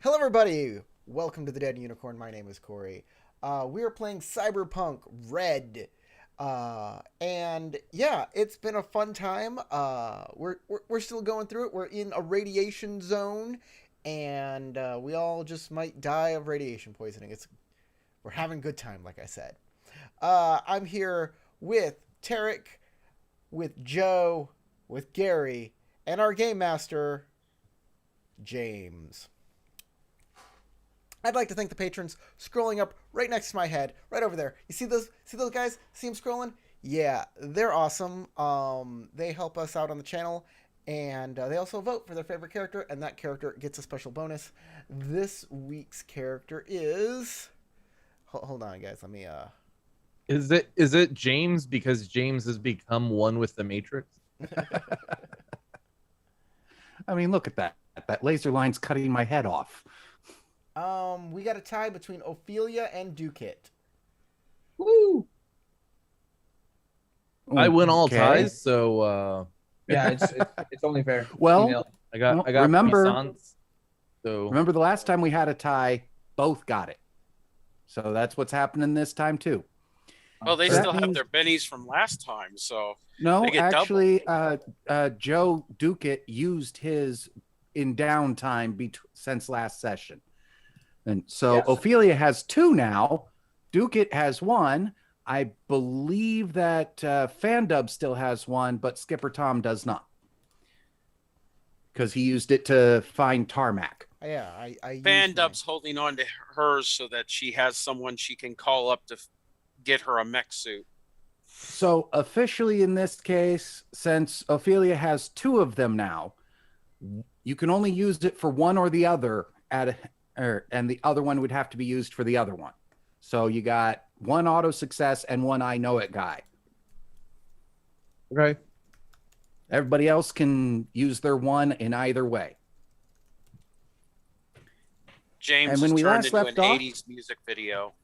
Hello, everybody. Welcome to the Dead Unicorn. My name is Corey. We are playing Cyberpunk Red, and yeah, it's been a fun time. We're still going through it. We're in a radiation zone, and we all just might die of radiation poisoning. We're having a good time, like I said. I'm here with Tarek, with Joe, with Gary, and our game master, James. I'd like to thank the patrons scrolling up right next to my head, right over there. You see those? See those guys? See them scrolling? Yeah, they're awesome. They help us out on the channel, and they also vote for their favorite character, and that character gets a special bonus. This week's character is. Hold on, guys. Let me. Is it James because James has become one with the Matrix? I mean, look at that. That laser line's cutting my head off. We got a tie between Ophelia and Ducat. Woo! I win all Okay. ties, so Yeah, it's only fair. Well, I got remember- puissance, so remember the last time we had a tie, both got it. So that's what's happening this time too. Well, they That still have means- their bennies from last time, so No, They get actually, Joe Ducat used his in downtime since last session. And so Yes. Ophelia has 2 now. Ducat has 1. I believe that Fandub still has 1, but Skipper Tom does not. Because he used it to find tarmac. Yeah, I used Fandub's holding on to hers so that she has someone she can call up to get her a mech suit. So officially in this case, since Ophelia has 2 of them now, you can only use it for one or the other and the other one would have to be used for the other one. So you got 1 auto success and 1 I know it guy. okay. Everybody else can use their 1 in either way. James And when has we turned last into an left off- 80s music video.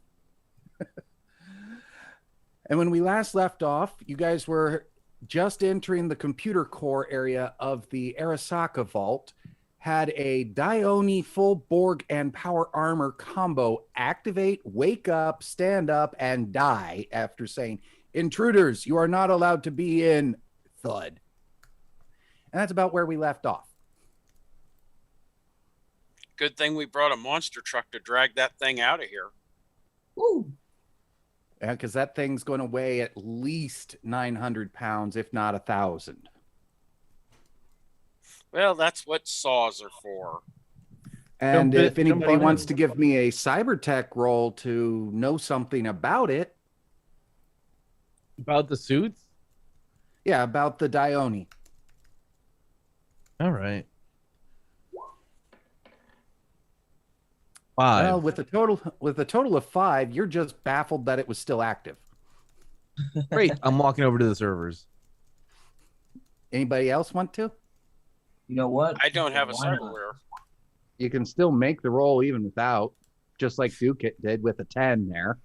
And when we last left off, you guys were just entering the computer core area of the Arasaka vault, had a Dione full Borg and power armor combo activate, wake up, stand up, and die after saying, "Intruders, you are not allowed to be in," thud. And that's about where we left off. Good thing we brought a monster truck to drag that thing out of here. Woo! Yeah, because that thing's going to weigh at least 900 pounds, if not 1,000. Well, that's what saws are for. And if jump anybody on wants in. to give me a cyber tech roll to know something about it, About the suits. yeah, about the Dione. All right. 5. Well, with a total of 5, you're just baffled that it was still active. Great. I'm walking over to the servers. Anybody else want to? You know what? I don't have a Why not? cyberware. You can still make the roll even without, just like Ducat did with a 10 there.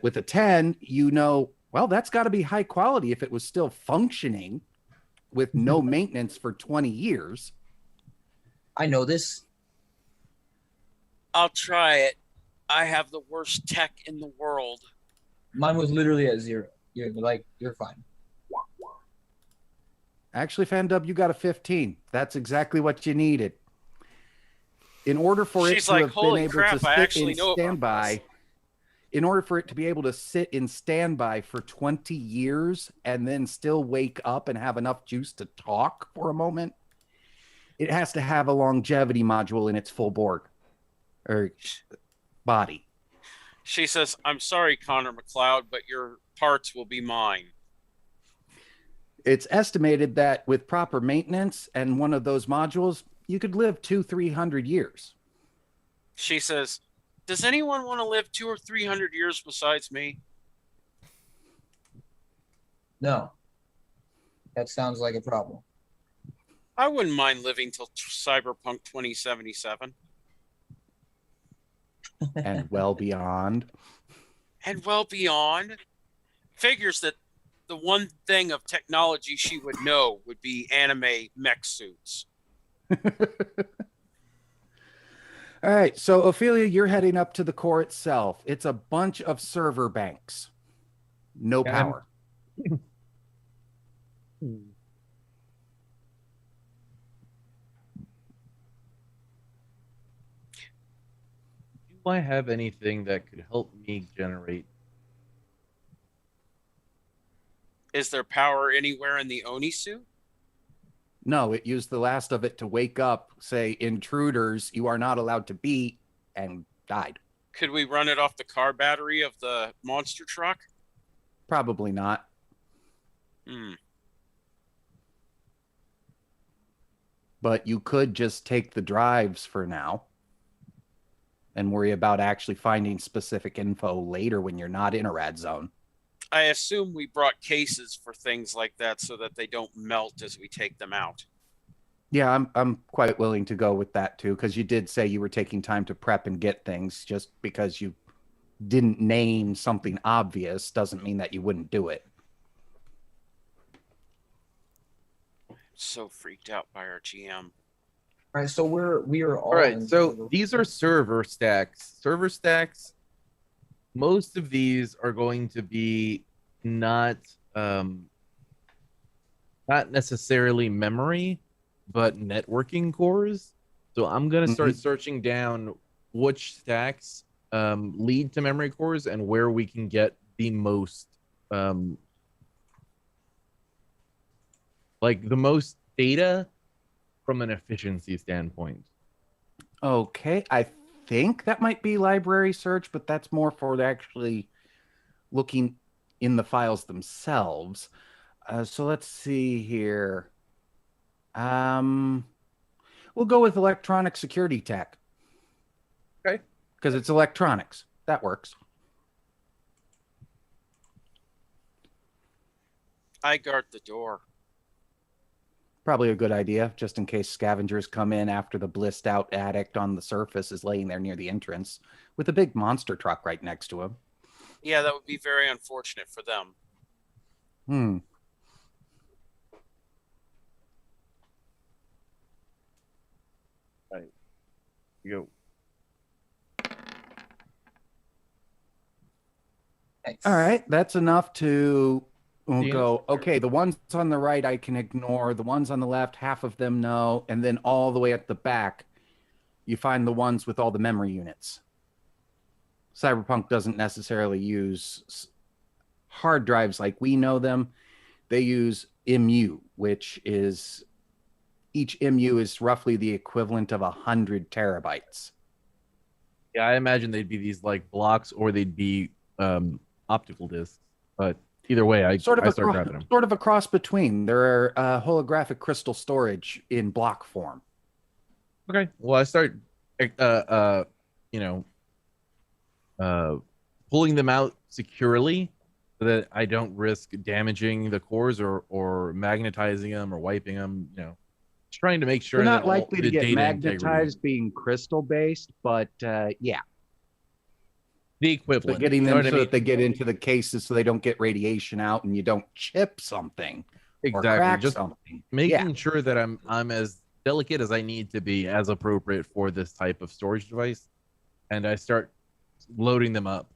With a 10, you know, well, that's got to be high quality if it was still functioning with no maintenance for 20 years. I know this. I'll try it. I have the worst tech in the world. Mine was literally at 0. You're fine. Actually, Fandub, you got a 15. That's exactly what you needed. In order for it She's to like, have been "Holy able crap, to I sit actually in know about standby, this." in order for it to be able to sit in standby for 20 years and then still wake up and have enough juice to talk for a moment, it has to have a longevity module in its full Borg or body. She says, "I'm sorry, Connor McLeod, but your parts will be mine." It's estimated that with proper maintenance and one of those modules, you could live 200-300 years. She says, "Does anyone want to live 200 or 300 years besides me?" No. That sounds like a problem. I wouldn't mind living till Cyberpunk 2077 And well beyond. and well beyond. Figures that the one thing of technology she would know would be anime mech suits. right, so Ophelia, you're heading up to the core itself. It's a bunch of server banks. No And- power. Do I have anything that could help me generate? Is there power anywhere in the Oni suit? No, it used the last of it to wake up, say, intruders, you are not allowed to beat, and died. Could we run it off the car battery of the monster truck? Probably not. Hmm. But you could just take the drives for now and worry about actually finding specific info later when you're not in a rad zone. I assume we brought cases for things like that so that they don't melt as we take them out. Yeah, I'm quite willing to go with that too, because you did say you were taking time to prep and get things. Just because you didn't name something obvious doesn't mean that you wouldn't do it. So freaked out by our GM. All right, so we are all All right, in so the- these are server stacks. Server stacks. Most of these are going to be not necessarily memory, but networking cores. So I'm gonna start searching down which stacks lead to memory cores and where we can get the most like the most data from an efficiency standpoint. Okay, I think that might be library search, but that's more for actually looking in the files themselves. So let's see here. We'll go with electronic security tech. Okay. Because it's electronics. That works. I guard the door. Probably a good idea, just in case scavengers come in after the blissed out addict on the surface is laying there near the entrance with a big monster truck right next to him. Yeah, that would be very unfortunate for them. You Nice. All right, that's enough to we'll The go, answer- okay, the ones on the right I can ignore, the ones on the left, half of them no, and then all the way at the back, you find the ones with all the memory units. Cyberpunk doesn't necessarily use hard drives like we know them. They use MU, which is each MU is roughly the equivalent of 100 terabytes. Yeah, I imagine they'd be these like blocks or they'd be optical discs. But either way, I start grabbing them. Sort of a cross between. There are holographic crystal storage in block form. Okay. Well, I start pulling them out securely so that I don't risk damaging the cores or magnetizing them or wiping them, just trying to make sure They're not that likely to the get data integrity- magnetized being crystal based, but yeah. the But equivalent. getting You know them what I so mean? that they get into the cases so they don't get radiation out and you don't chip something or Exactly. crack Just something. making sure that I'm as delicate as I need to be as appropriate for this type of storage device, and I start loading them up.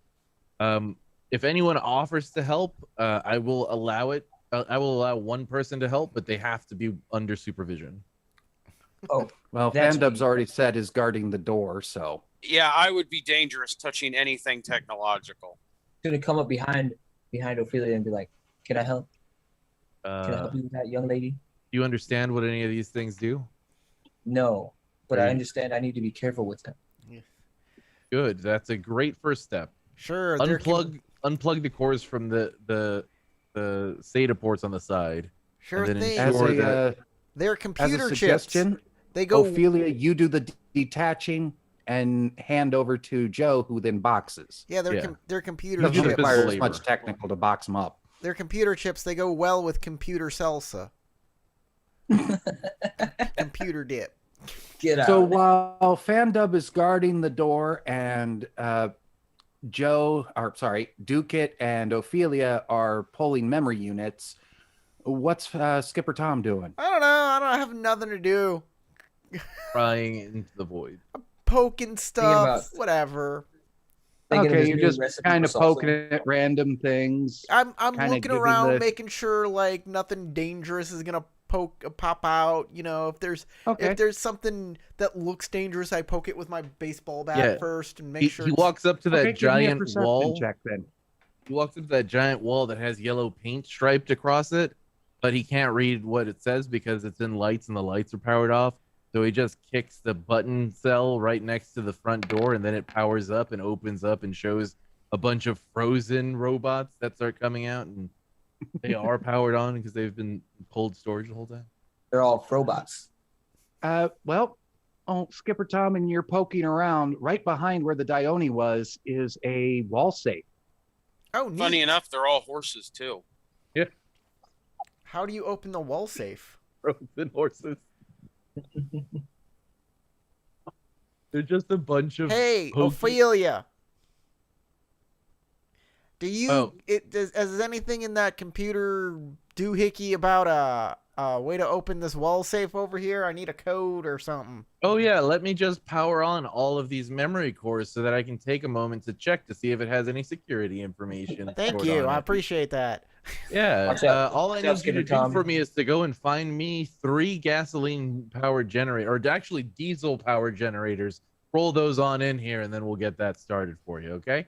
If anyone offers to help, I will allow it. I will allow one person to help, but they have to be under supervision. Oh, Well, That's Fandub's me. already said is guarding the door, so Yeah, I would be dangerous touching anything technological. gonna come up behind Ophelia and be like, "Can I help? Can I Do help you with that, young lady?" you understand what any of these things do? No, but I Right. understand I need to be careful with them. Good. That's a great first step. Sure. there can- Unplug the cores from the SATA ports on the side. Sure and then thing. as Sure, a that- They're as a computer chips. suggestion, They go. Ophelia, you do the detaching and hand over to Joe, who then boxes. Yeah, they're Yeah. they're computer You do Doesn't the chips. physical require as labor. much technical to box them up. They're computer chips. They go well with computer salsa. Computer dip. Get out. So while Fandub is guarding the door and Duke and Ophelia are pulling memory units, what's Skipper Tom doing? I don't know. I don't have nothing to do. Prying into the void. poking stuff, about- whatever. Thinking of Okay, this you're new just recipe kind for of salsa. poking at random things. I'm Kinda looking giving around, the- making sure like nothing dangerous is gonna pop out. You know, if Okay. there's something that looks dangerous, I poke it with my baseball bat Yeah. first and make He, sure. he it's- walks up to that Okay, give me a giant perception wall. check then. He walks up to that giant wall that has yellow paint striped across it, but he can't read what it says because it's in lights and the lights are powered off. So he just kicks the button cell right next to the front door, and then it powers up and opens up and shows a bunch of frozen robots that start coming out, and they are powered on because they've been cold storage the whole time. They're all robots. Well, Skipper Tom, and you're poking around. Right behind where the Dione was is a wall safe. Oh, neat. Funny enough, they're all horses too. How do you open the wall safe? Frozen horses. They're just a bunch of Hey, pokey- Ophelia. Do you Oh. does anything in that computer doohickey about a way to open this wall safe over here? I need a code or something. Oh yeah, let me just power on all of these memory cores so that I can take a moment to check to see if it has any security information. Thank stored you. on I it. appreciate that. Yeah, Watch out. all I Watch out, need you to Skipper do Tom. for me is to go and find me 3 gasoline-powered generator, or actually diesel-powered generators. Roll those on in here, and then we'll get that started for you. Okay?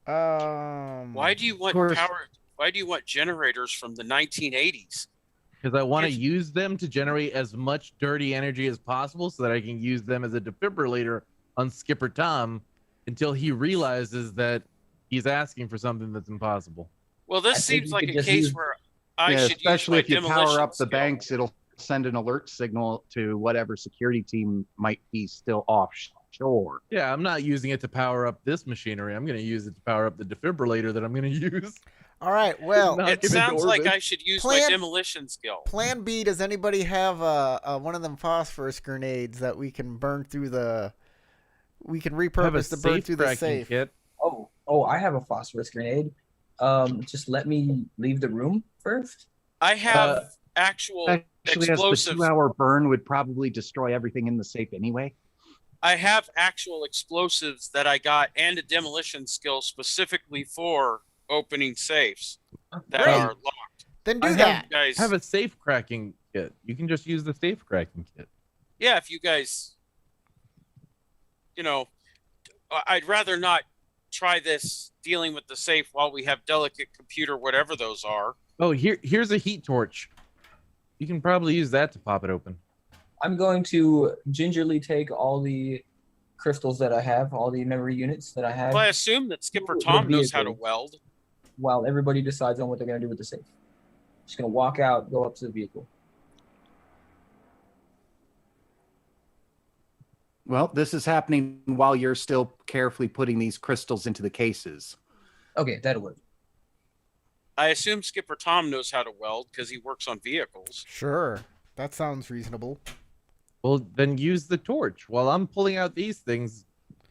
Why do you want course. power? Why do you want generators from the 1980s? Because I want to Yes. use them to generate as much dirty energy as possible, so that I can use them as a defibrillator on Skipper Tom until he realizes that he's asking for something that's impossible. Well, I this think seems you like could a just case use- where I Yeah, should especially use if you my demolition power up the skill. banks, it'll send an alert signal to whatever security team might be still offshore. Yeah, I'm not using it to power up this machinery. I'm going to use it to power up the defibrillator that I'm going to use. All right. Well, Not It gonna sounds like orbit. I should use Plan- my demolition skill. Plan B. Does anybody have one of them phosphorus grenades that we can burn through the? We can I have a repurpose to burn safe through the cracking safe. kit. Oh, I have a phosphorus grenade. Just let me leave the room first. I have actual Actually, as the explosives. 2-hour burn would probably destroy everything in the safe anyway. I have actual explosives that I got and a demolition skill specifically for opening safes that Great. are locked. Then do I have- that. You guys, I have a safe cracking kit. You can just use the safe cracking kit. yeah, if you guys, I'd rather not try this dealing with the safe while we have delicate computer, whatever those are. Oh, here's a heat torch. You can probably use that to pop it open. I'm going to gingerly take all the crystals that I have, all the memory units that I have, Well, I assume that Skipper Ooh, Tom the knows how to vehicle. weld. while everybody decides on what they're going to do with the safe. Just going to walk out, go up to the vehicle. Well, this is happening while you're still carefully putting these crystals into the cases. Okay, that'll work. I assume Skipper Tom knows how to weld because he works on vehicles. Sure. That sounds reasonable. Well, then use the torch. While I'm pulling out these things,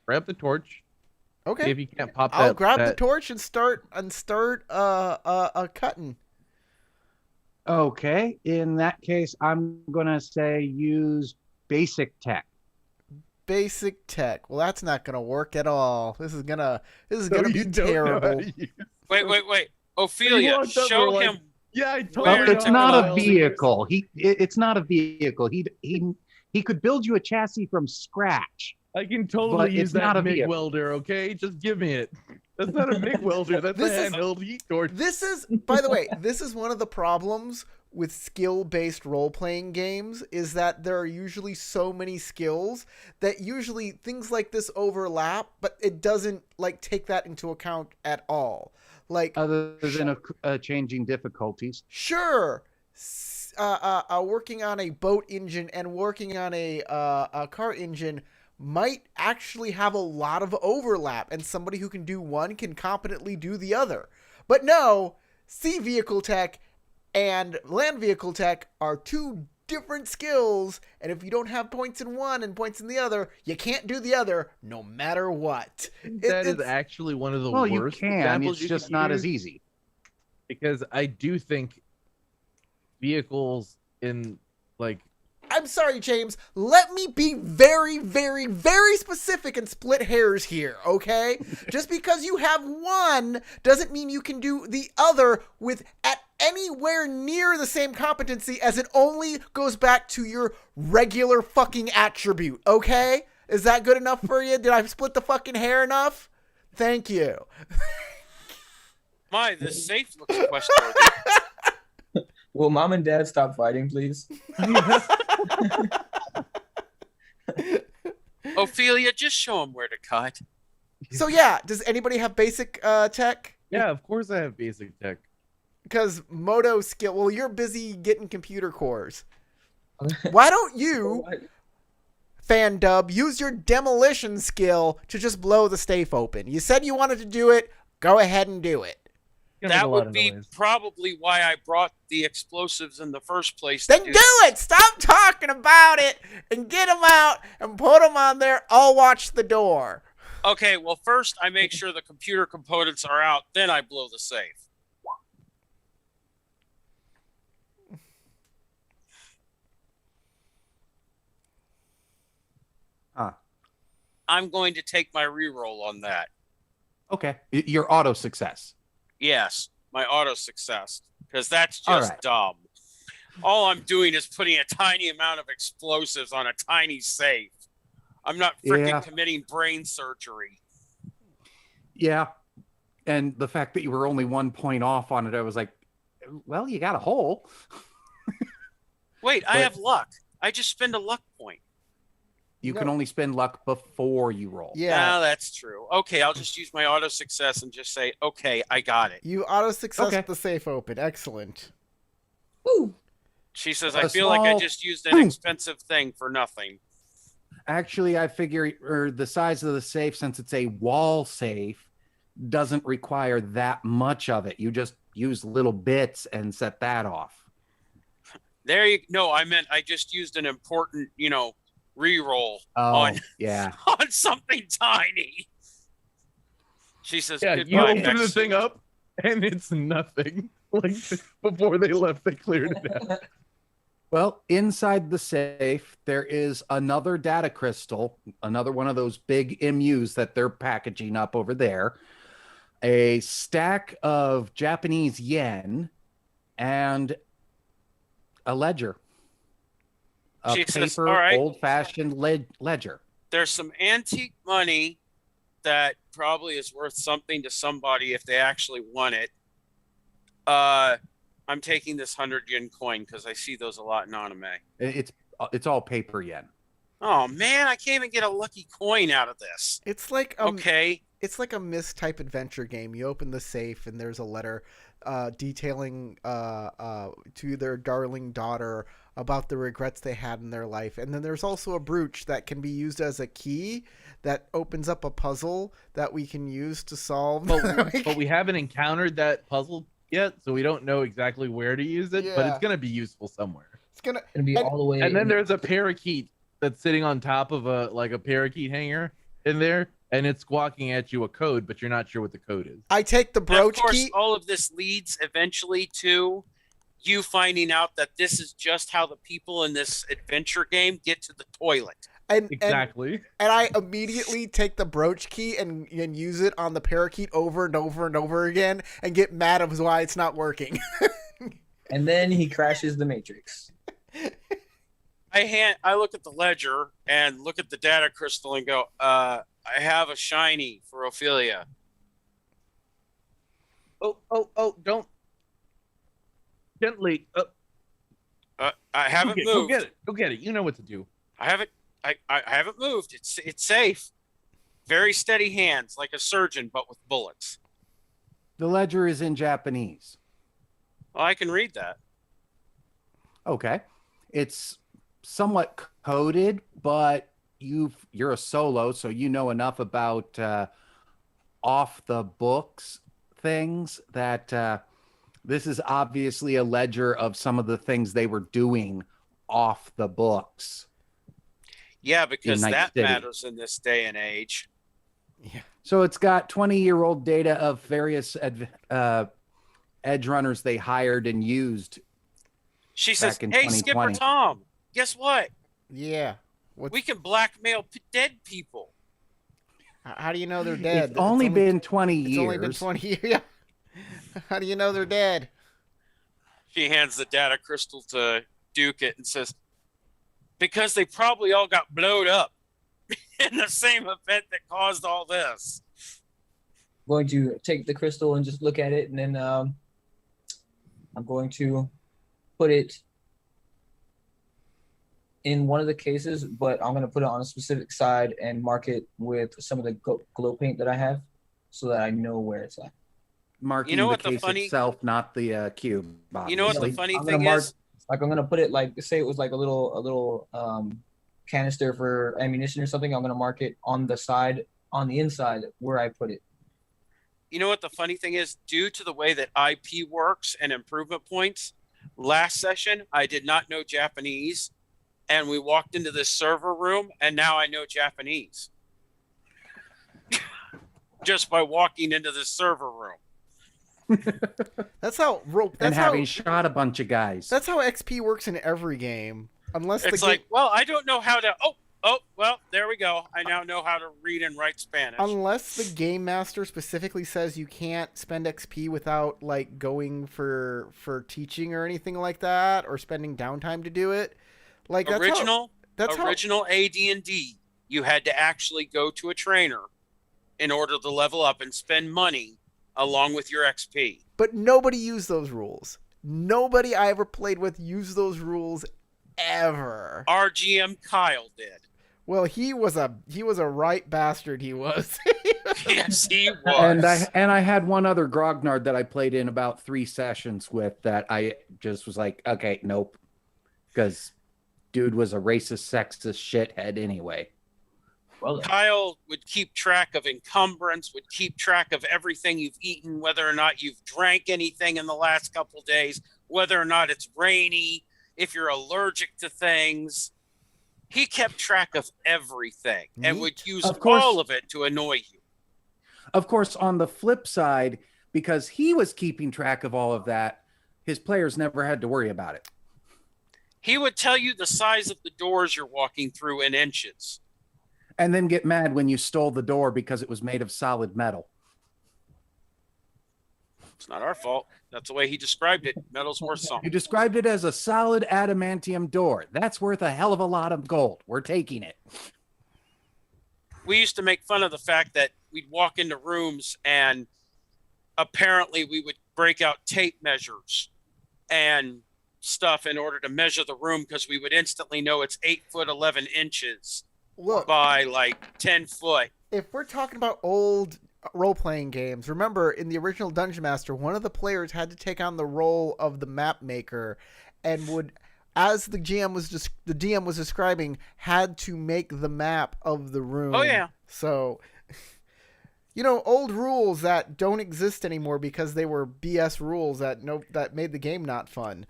grab the torch. See Okay. if you can't pop that. I'll grab the that- torch and start cutting. Okay, in that case, I'm going to say use basic tech. Basic tech. Well, that's not gonna work at all. This is gonna So be you don't know how terrible. to use- Wait. Ophelia, walked up, show we're like, him. Yeah, I told Where you. Well, it's to not go. a vehicle. It's not a vehicle. He could build you a chassis from scratch. I can totally But use it's that not a MIG vehicle. welder, okay? Just give me it. That's not a MIG welder. That's This a is- handheld heat torch. This is, by the way, this is one of the problems with skill-based role-playing games is that there are usually so many skills that usually things like this overlap, but it doesn't like take that into account at all. Like, Other than changing difficulties. sure, working on a boat engine and working on a car engine might actually have a lot of overlap, and somebody who can do one can competently do the other. But no, sea vehicle tech and land vehicle tech are two different skills, and if you don't have points in one and points in the other, you can't do the other no matter what. That is it's- actually one of the Well, you worst can. examples It's you just could not use, as easy. because I do think vehicles in like I'm sorry, James. Let me be very, very, very specific and split hairs here, okay? Just because you have one doesn't mean you can do the other with at anywhere near the same competency, as it only goes back to your regular fucking attribute, okay? Is that good enough for you? Did I split the fucking hair enough? Thank you. My, this safe looks questworthy. Will mom and dad stop fighting, please? Ophelia, just show him where to cut. So yeah, does anybody have basic tech? Yeah, of course I have basic tech. Because Moto skill, well, you're busy getting computer cores. Why don't you, Fandub, use your demolition skill to just blow the safe open? You said you wanted to do it. Go ahead and do it. Gonna make a That lot would of be noise. probably why I brought the explosives in the first place. Then do it. Stop talking about it and get them out and put them on there. I'll watch the door. Okay, well, first I make sure the computer components are out, then I blow the safe. Huh. I'm going to take my reroll on that. Okay. Your auto success. Yes, my auto success, because that's All just right. dumb. All I'm doing is putting a tiny amount of explosives on a tiny safe. I'm not freaking Yeah. committing brain surgery. Yeah. And the fact that you were only 1 point off on it, I was like, well, you got a hole. Wait, I But- have luck. I just spend a luck point. You can No. only spend luck before you roll. Yeah. No, that's true. Okay, I'll just use my auto success and just say, okay, I got it. You auto success Okay. the safe open. Excellent. Woo. She says, A I feel like I small- just used an expensive thing for nothing. Actually, I figure the size of the safe, since it's a wall safe, doesn't require that much of it. You just use little bits and set that off. There you no, I meant I just used an important, reroll Oh, on yeah. on something tiny. She says, Yeah, you goodbye, open the next thing suit." up and it's nothing. Like before they left, they cleared it out. Well, inside the safe, there is another data crystal, another one of those big MUs that they're packaging up over there, a stack of Japanese yen, and a ledger. A She says, paper, "All right." old-fashioned ledger. There's some antique money that probably is worth something to somebody if they actually want it. I'm taking this 100 yen coin because I see those a lot in anime. It's all paper yen. Oh man, I can't even get a lucky coin out of this. It's like Okay, it's like a mistype adventure game. You open the safe and there's a letter detailing to their darling daughter about the regrets they had in their life. And then there's also a brooch that can be used as a key that opens up a puzzle that we can use to solve. But we haven't encountered that puzzle yet, so we don't know exactly where to use it, but Yeah. it's gonna be useful somewhere. It's gonna Gonna be And- all the way. And then there's a parakeet that's sitting on top of a parakeet hanger in there, and it's squawking at you a code, but you're not sure what the code is. I take the and brooch of course, key. all of this leads eventually to you finding out that this is just how the people in this adventure game get to the toilet. And Exactly. and I immediately take the brooch key and use it on the parakeet over and over and over again and get mad at why it's not working. And then he crashes the Matrix. I look at the ledger and look at the data crystal and go, I have a shiny for Ophelia. Oh, don't. Gently. I haven't Go moved. get it. Go get it. You know what to do. I haven't moved. It's safe. Very steady hands, like a surgeon, but with bullets. The ledger is in Japanese. Well, I can read that. Okay. It's somewhat coded, but you're a solo, so you know enough about off the books things that this is obviously a ledger of some of the things they were doing off the books. Yeah, because Night that City. matters in this day and age. Yeah. So it's got 20-year-old data of various edge runners they hired and used. She says, Back in "Hey, Skipper 2020. Tom, guess what? Yeah. What's, We can blackmail dead people. how do you know they're dead? It's only been 20 It's years. only been 20 years. Yeah. How do you know they're dead? She hands the data crystal to Duke it and says, because they probably all got blowed up in the same event that caused all this. Going to take the crystal and just look at it, and then I'm going to put it in one of the cases, but I'm going to put it on a specific side and mark it with some of the glow paint that I have so that I know where it's at. Marking You know the what the case funny- itself, not the cube. You know what the obviously. funny I'm gonna thing mark, is? like I'm gonna put it like, say it was like a little canister for ammunition or something. I'm gonna mark it on the side, on the inside where I put it. You know what the funny thing is? Due to the way that IP works and improvement points, last session I did not know Japanese, and we walked into this server room, and now I know Japanese just by walking into this server room. That's how and having shot a bunch of guys. That's how XP works in every game. Unless It's the like, well, I don't know how to. Oh, well, there we go. I now know how to read and write Spanish. unless the game master specifically says you can't spend XP without like going for teaching or anything like that, or spending downtime to do it. Like original that's how AD&D, you had to actually go to a trainer in order to level up and spend money along with your XP. But nobody used those rules. Nobody I ever played with used those rules ever. Our GM Kyle did. Well, he was a right bastard. He was. Yes, he was. And I had one other grognard that I played in about 3 sessions with that I just was like, okay, nope, because dude was a racist, sexist shithead anyway. Well, Kyle would keep track of encumbrance, would keep track of everything you've eaten, whether or not you've drank anything in the last couple of days, whether or not it's rainy, if you're allergic to things. He kept track of everything and would use all of it to annoy you. Of course, on the flip side, because he was keeping track of all of that, his players never had to worry about it. He would tell you the size of the doors you're walking through in inches. And then get mad when you stole the door because it was made of solid metal. It's not our fault. That's the way he described it. Metal's worth You something. described it as a solid adamantium door. That's worth a hell of a lot of gold. We're taking it. We used to make fun of the fact that we'd walk into rooms and apparently we would break out tape measures and stuff in order to measure the room because we would instantly know it's 8 foot 11 inches. Look, by like 10 foot. if we're talking about old role-playing games, remember in the original Dungeon Master, one of the players had to take on the role of the map maker and would, as the DM was describing, had to make the map of the room. Oh yeah. So, old rules that don't exist anymore because they were BS rules that made the game not fun.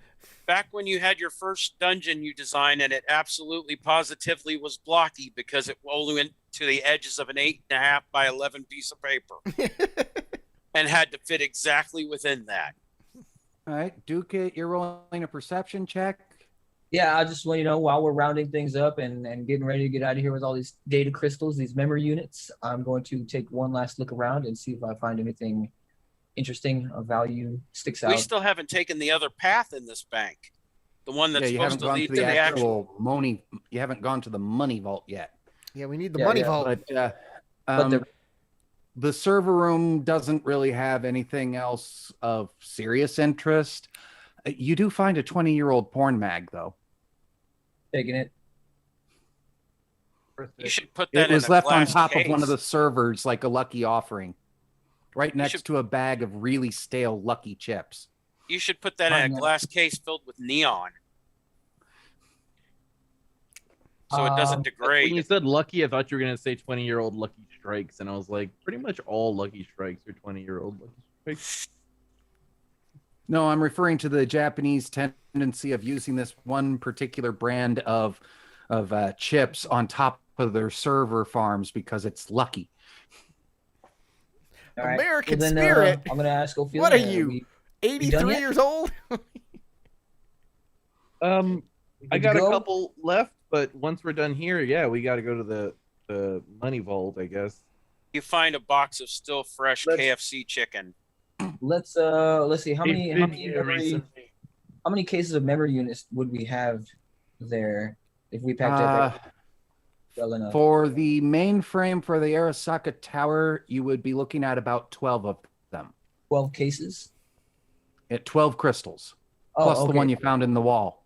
Back when you had your first dungeon you designed and it absolutely positively was blocky because it only went to the edges of an 8.5 by 11 piece of paper and had to fit exactly within that. All right, Duke, you're rolling a perception check. yeah, I just want while we're rounding things up and getting ready to get out of here with all these data crystals, these memory units, I'm going to take one last look around and see if I find anything interesting of value sticks out. We still haven't taken the other path in this bank. The one that's you supposed haven't to gone lead to to the the actual. money. You haven't gone to the money vault yet. Yeah, we need the Yeah, money yeah, vault. But the server room doesn't really have anything else of serious interest. You do find a 20-year-old porn mag, though. Taking it. You should put that It was in a left on glass top case. of one of the servers like a lucky offering, right next to a bag of really stale Lucky Chips. You should put that in a glass case filled with neon. So it doesn't degrade. When you said lucky, I thought you were going to say 20-year-old Lucky Strikes. And I was like, pretty much all Lucky Strikes are 20-year-old Lucky Strikes. No, I'm referring to the Japanese tendency of using this one particular brand of chips on top of their server farms because it's lucky. All right. American Well, then, spirit. I'm going to ask Ophelia. What are you, we done 83 yet? years old? I Good to got a go? couple left, but once we're done here, yeah, we got to go to the money vault, I guess. You find a box of still fresh Let's- KFC chicken. Let's see how many how many cases of memory units would we have there if we packed up everything well enough? For the mainframe for the Arasaka Tower, you would be looking at about 12 of them. 12 cases. At 12 crystals, Oh, plus okay. the one you found in the wall.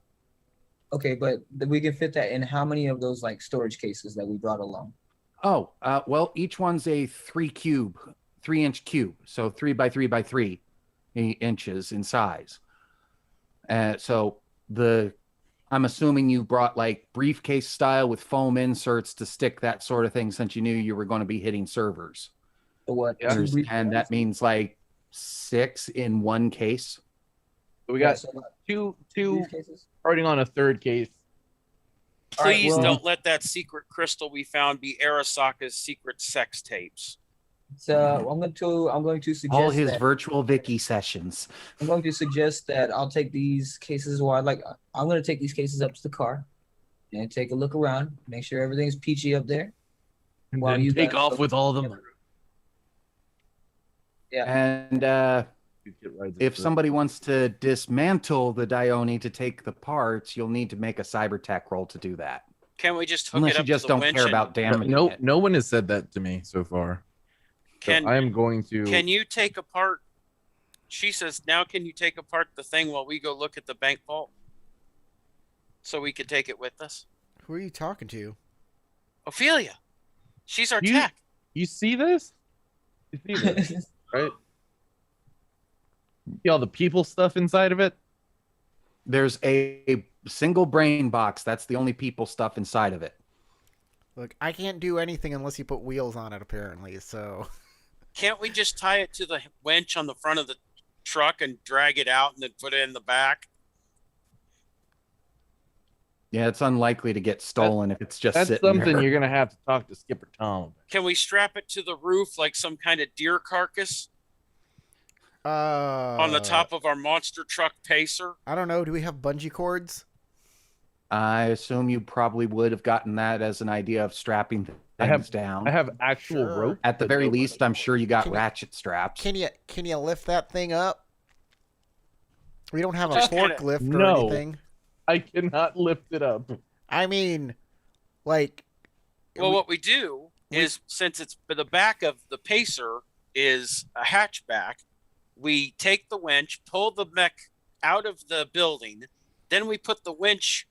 Okay, but we can fit that in how many of those like storage cases that we brought along? Oh, well, each one's a 3-inch cube, so 3 by 3 by 3 inches in size. So I'm assuming you brought like briefcase style with foam inserts to stick that sort of thing, since you knew you were going to be hitting servers. So what? Yeah. And that means like 6 in one case. So we got so what, two briefcases? starting on a third case. All right, Please well- don't let that secret crystal we found be Arasaka's secret sex tapes. So I'm going to suggest All his that, virtual Wiki sessions. I'm going to suggest that I'll take these cases. I'm going to take these cases up to the car and take a look around, make sure everything's peachy up there. And While then you take guys off look with all of them. together. Yeah. And if somebody wants to dismantle the Dione to take the parts, you'll need to make a cyber tech roll to do that. Can we just hook Unless it you up just to the don't winch care and- about damaging no, it. no one has said that to me so far. So Can I'm going to. Can you take apart? She says, now can you take apart the thing while we go look at the bank vault? So we could take it with us? Who are you talking to? Ophelia. She's our You- tech. You see this? You see this, right? See all the people stuff inside of it? There's a single brain box. That's the only people stuff inside of it. Look, I can't do anything unless you put wheels on it, apparently, so... Can't we just tie it to the winch on the front of the truck and drag it out and then put it in the back? Yeah, it's unlikely to get stolen if it's just That's sitting something there. you're gonna have to talk to Skipper Tom about. Can we strap it to the roof like some kind of deer carcass on the top of our monster truck pacer? I don't know. Do we have bungee cords? I assume you probably would have gotten that as an idea of strapping things down. I have actual Sure. rope. At the but very no- least, I'm sure you got Can you- ratchet straps. Can you lift that thing up? We don't have a Just kinda- forklift or No. anything. I cannot lift it up. I mean, like... Well, we- what we do is, since it's the back of the pacer is a hatchback, we take the winch, pull the mech out of the building, then we put the winch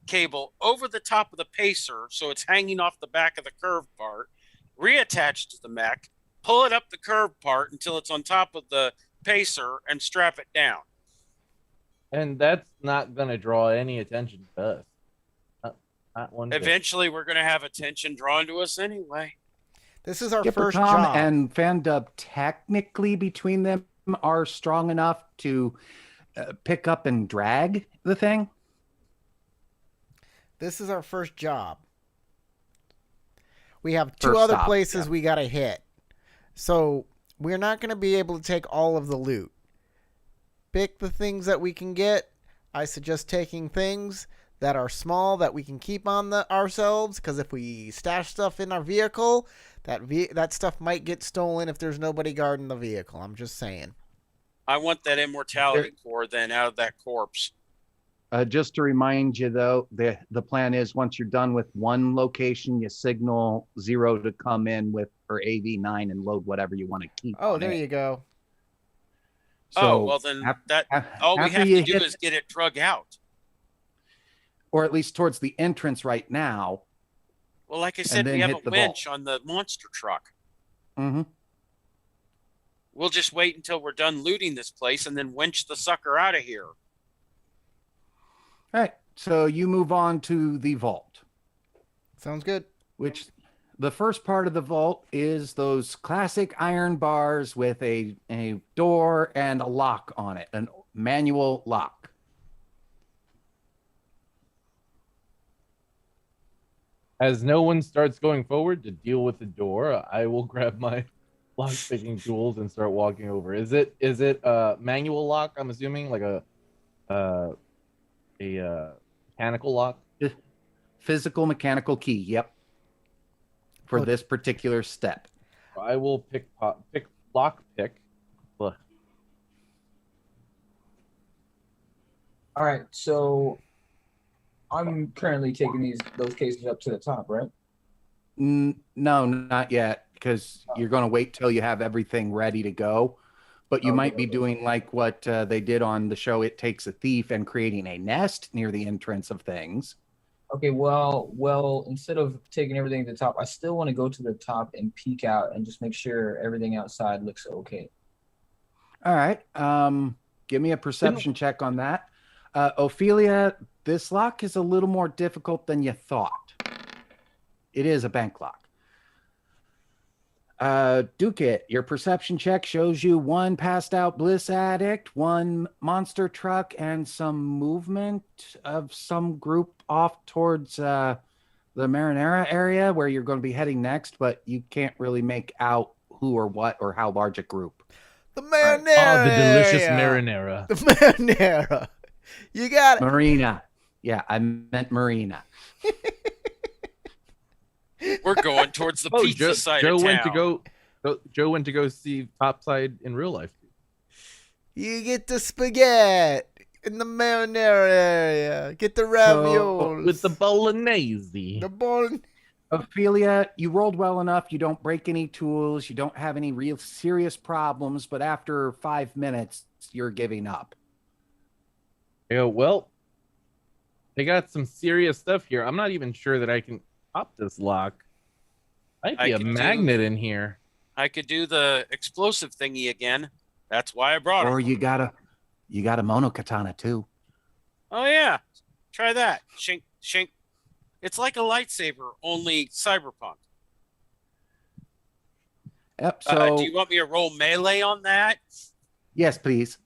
cable over the top of the pacer so it's hanging off the back of the curved part, reattach to the mech, pull it up the curved part until it's on top of the pacer, and strap it down. And that's not gonna draw any attention to us. Not one bit. Eventually, we're going to have attention drawn to us anyway. This is our Skipper first Tom job. and Fandub technically between them are strong enough to pick up and drag the thing. This is our first job. We have two First other stop, places yeah. we gotta hit. So we're not gonna be able to take all of the loot. Pick the things that we can get. I suggest taking things that are small that we can keep on ourselves, because if we stash stuff in our vehicle, that stuff might get stolen if there's nobody guarding the vehicle. I'm just saying. I want that immortality core then out of that corpse. Just to remind you, though, the plan is once you're done with one location, you signal 0 to come in with or AV9 and load whatever you want to keep. Oh, on there it. you go. Oh, well then that all we after have you to do hit- is get it drug out. or at least towards the entrance right now. Well, like I said, then we have hit a the winch on the monster truck. Mm-hmm. We'll just wait until we're done looting this place and then winch the sucker out of here. All right, so you move on to the vault, Sounds good. which the first part of the vault is those classic iron bars with a door and a lock on it, a manual lock. As no one starts going forward to deal with the door, I will grab my lock picking tools and start walking over. Is it manual lock? I'm assuming like a mechanical lock. Physical mechanical key. Yep. For this particular step. I will pick lock pick. Ugh. All right, so I'm currently taking those cases up to the top, right? No, not yet, because you're going to wait till you have everything ready to go. But you might be doing like what they did on the show It Takes a Thief and creating a nest near the entrance of things. Okay, well, instead of taking everything to the top, I still want to go to the top and peek out and just make sure everything outside looks okay. All right. Give me a perception check on that. Ophelia, this lock is a little more difficult than you thought. It is a bank lock. Duke, your perception check shows you one passed out bliss addict, one monster truck, and some movement of some group off towards the Marinara area where you're going to be heading next, but you can't really make out who or what or how large a group. The marinara. Oh, the delicious marinara. The marinara. You got it. Marina. Yeah, I meant Marina. We're going towards the pizza side Joe of town. Joe went to go see Topside in real life. You get the spaghetti in the marinara area. Get the raviolis. With the bolognese. The bol. Ophelia, you rolled well enough. You don't break any tools. You don't have any real serious problems. But after 5 minutes, you're giving up. I go, well, they got some serious stuff here. I'm not even sure that I can pop this lock. Might be a magnet in here. I could do the explosive thingy again. That's why I brought it. Or you got a monokatana too. Oh yeah, try that. Shink, shink. It's like a lightsaber, only cyberpunk. Yep. So do you want me to roll melee on that? Yes, please.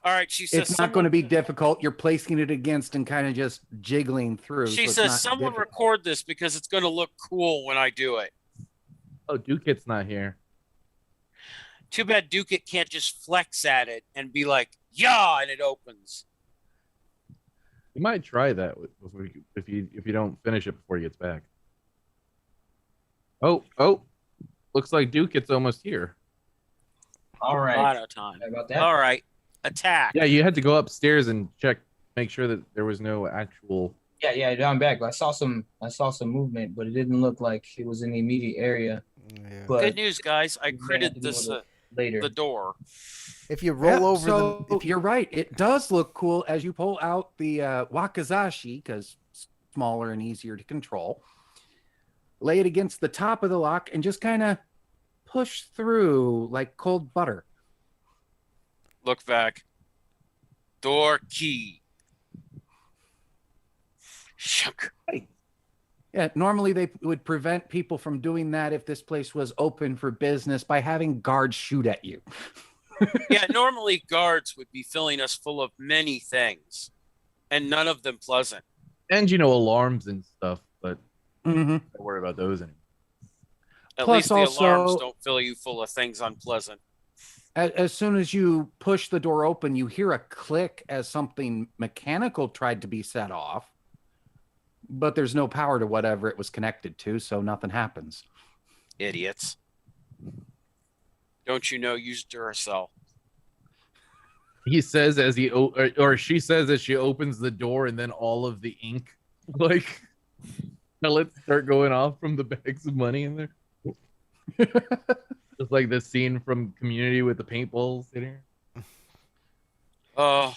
All right. She says it's not going to be difficult. You're placing it against and kind of just jiggling through. She says someone record this because it's going to look cool when I do it. Oh, Duke's not here. Too bad Duke can't just flex at it and be like, yeah, and it opens. You might try that if you don't finish it before he gets back. Oh, looks like Duke's almost here. All right. A lot of time. Sorry about that. All right. Attack. Yeah, you had to go upstairs and make sure that there was no actual. Yeah, I'm back. I saw some movement, but it didn't look like it was in the immediate area. Yeah. But Good news, guys. I critted this later. the door. If you roll over so you're right. It does look cool as you pull out the wakizashi, because smaller and easier to control. Lay it against the top of the lock and just kind of push through like cold butter. Look back. Door key. Shunk. Yeah, normally they would prevent people from doing that if this place was open for business by having guards shoot at you. Yeah, normally guards would be filling us full of many things, and none of them pleasant. And alarms and stuff, but Mm-hmm. don't worry about those anymore. At Plus least the also- alarms don't fill you full of things unpleasant. As soon as you push the door open, you hear a click as something mechanical tried to be set off, but there's no power to whatever it was connected to, so nothing happens. Idiots. Don't you know, use Duracell. He says as or she says as she opens the door, and then all of the ink pellets start going off from the bags of money in there. Just like the scene from Community with the paintballs in here. Oh,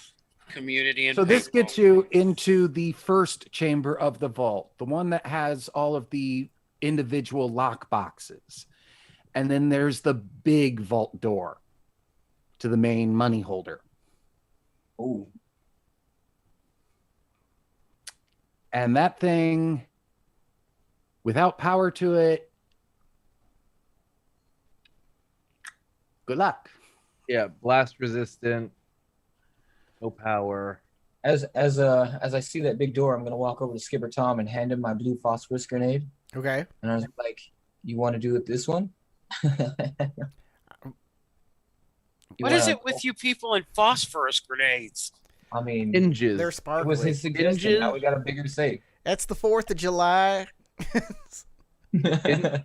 Community and So this paintball. gets you into the first chamber of the vault, the one that has all of the individual lock boxes. And then there's the big vault door to the main money holder. Oh, And that thing, without power to it, good luck. Yeah, blast resistant, no power. as I see that big door, I'm gonna walk over to Skipper Tom and hand him my blue phosphorus grenade. Okay. And I was like, "You want to do it this one?" What is it with you people and phosphorus grenades? I mean, Hinges. They're it was sparkly. his suggestion. Now Hinges. we got a bigger safe. It's the 4th of July.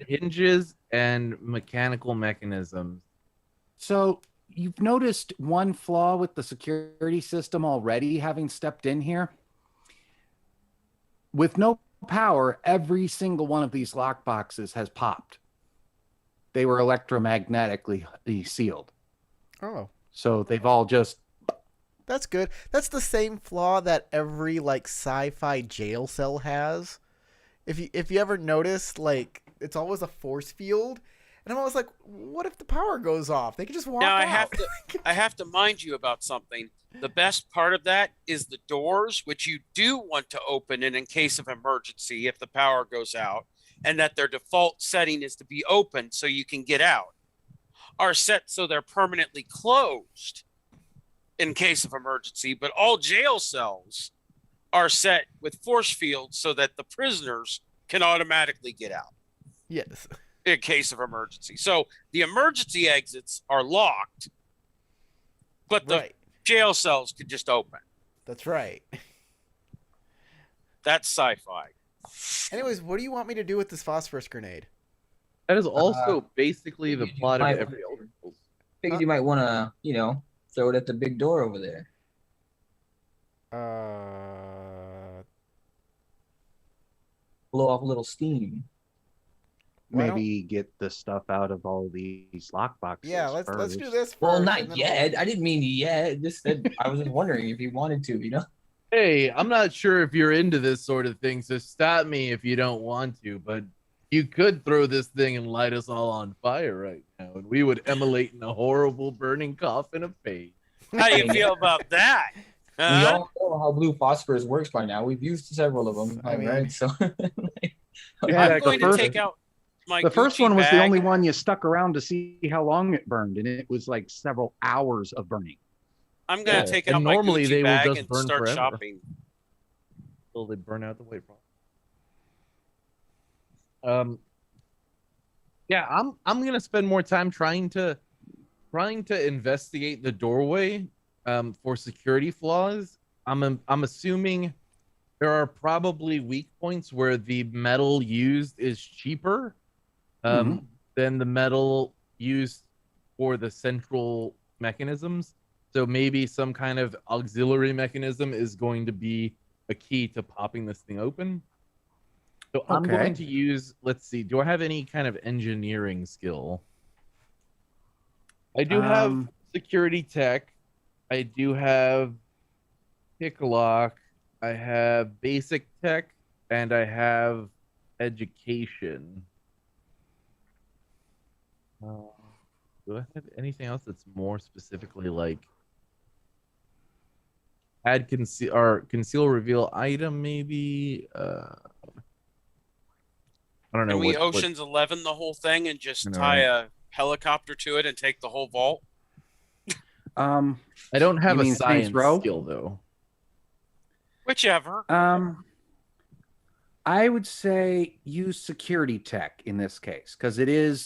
Hinges and mechanical mechanisms. So you've noticed one flaw with the security system already, having stepped in here. With no power, every single one of these lock boxes has popped. They were electromagnetically sealed. Oh, So they've all just... that's good. That's the same flaw that every like sci-fi jail cell has. If you ever notice, like it's always a force field, and I'm always like, what if the power goes off? They can just walk Now out. I have to mind you about something. The best part of that is the doors, which you do want to open in case of emergency if the power goes out, and that their default setting is to be open so you can get out, are set so they're permanently closed in case of emergency. But all jail cells are set with force fields so that the prisoners can automatically get out Yes. in case of emergency. So the emergency exits are locked, but the Right. jail cells could just open. That's right. That's sci-fi. Anyways, what do you want me to do with this phosphorus grenade? That is also basically the you plot of might- every Elder Scrolls. Figured you might want to, throw it at the big door over there. Blow off a little steam. Why don't- maybe get the stuff out of all these lock boxes. Yeah, let's do first. this first. Well, and not then yet. I didn't mean yet. Just said I was just wondering if you wanted to. Hey, I'm not sure if you're into this sort of thing, so stop me if you don't want to, but you could throw this thing and light us all on fire right now, and we would emulate in a horrible burning coffin of pain. How do you feel about that? We Huh? all know how blue phosphorus works by now. We've used several of them. I mean- right? So Yeah, I'm the going to first- take out my The first Gucci one was the bag. only one you stuck around to see how long it burned, and it was like several hours of burning. I'm going Yeah, to take and out my normally Gucci they will bag just and burn start forever. shopping. Until they burn out the way yeah, I'm gonna spend more time trying to investigate the doorway for security flaws. I'm assuming there are probably weak points where the metal used is cheaper than the metal used for the central mechanisms. So maybe some kind of auxiliary mechanism is going to be a key to popping this thing open. So I'm Okay. going to use, let's see, do I have any kind of engineering skill? I do have security tech. I do have pick lock. I have basic tech, and I have education. Do I have anything else that's more specifically like add conceal or conceal reveal item maybe? I don't know. Can we what- Ocean's 11 the whole thing and just I know, tie right? a helicopter to it and take the whole vault? I don't have You a mean Saints science Row? skill though. Whichever. I would say use security tech in this case because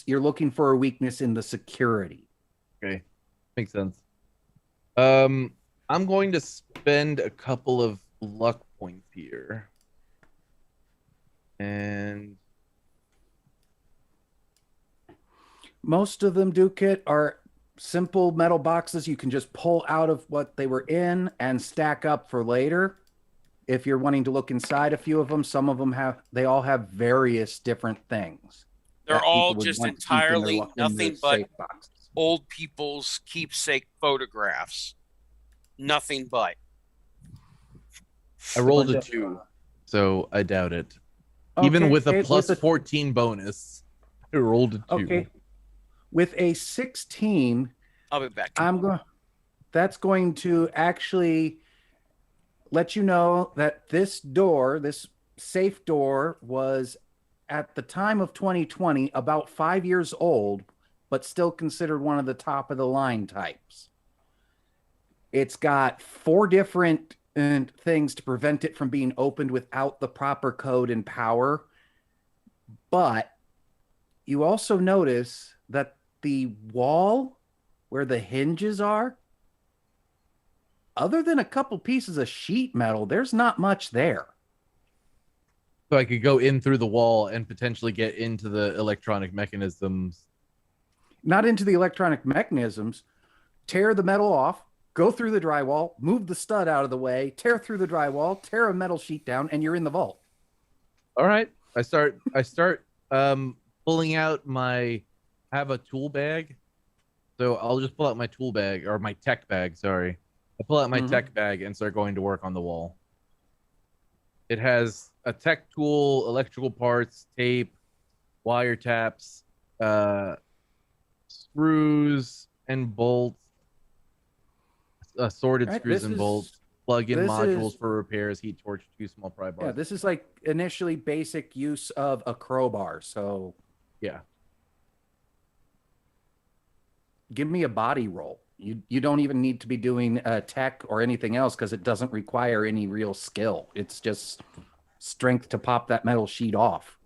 you're looking for a weakness in the security. Okay, makes sense. I'm going to spend a couple of luck points here, and Most of them, Dukit, are simple metal boxes you can just pull out of what they were in and stack up for later. If you're wanting to look inside a few of them, some of them all have various different things. They're that all people would just want to keep in their entirely in their nothing but safe boxes. old people's keepsake photographs. Nothing but. I rolled a Bunch of, 2, so I doubt it. Even with Okay, a plus 14 bonus, I rolled a 2. Okay. With a 16, I'll be back. that's going to actually let you know that this safe door was at the time of 2020 about 5 years old, but still considered one of the top of the line types. It's got 4 different things to prevent it from being opened without the proper code and power. But you also notice that the wall where the hinges are other than a couple pieces of sheet metal, there's not much there. So I could go in through the wall and potentially get into the electronic mechanisms. Not into the electronic mechanisms. Tear the metal off, go through the drywall, move the stud out of the way, tear through the drywall, tear a metal sheet down, and you're in the vault. All right. I start pulling out I have a tool bag. So I'll just pull out my tool bag or my tech bag, sorry. I pull out my tech bag and start going to work on the wall. It has a tech tool, electrical parts, tape, wire taps, screws and bolts, assorted Right, screws and bolts, plug-in this modules is- for repairs, heat torch, 2 small pry bars. Yeah, this is like initially basic use of a crowbar. So Yeah. give me a body roll. You don't even need to be doing tech or anything else because it doesn't require any real skill. It's just strength to pop that metal sheet off.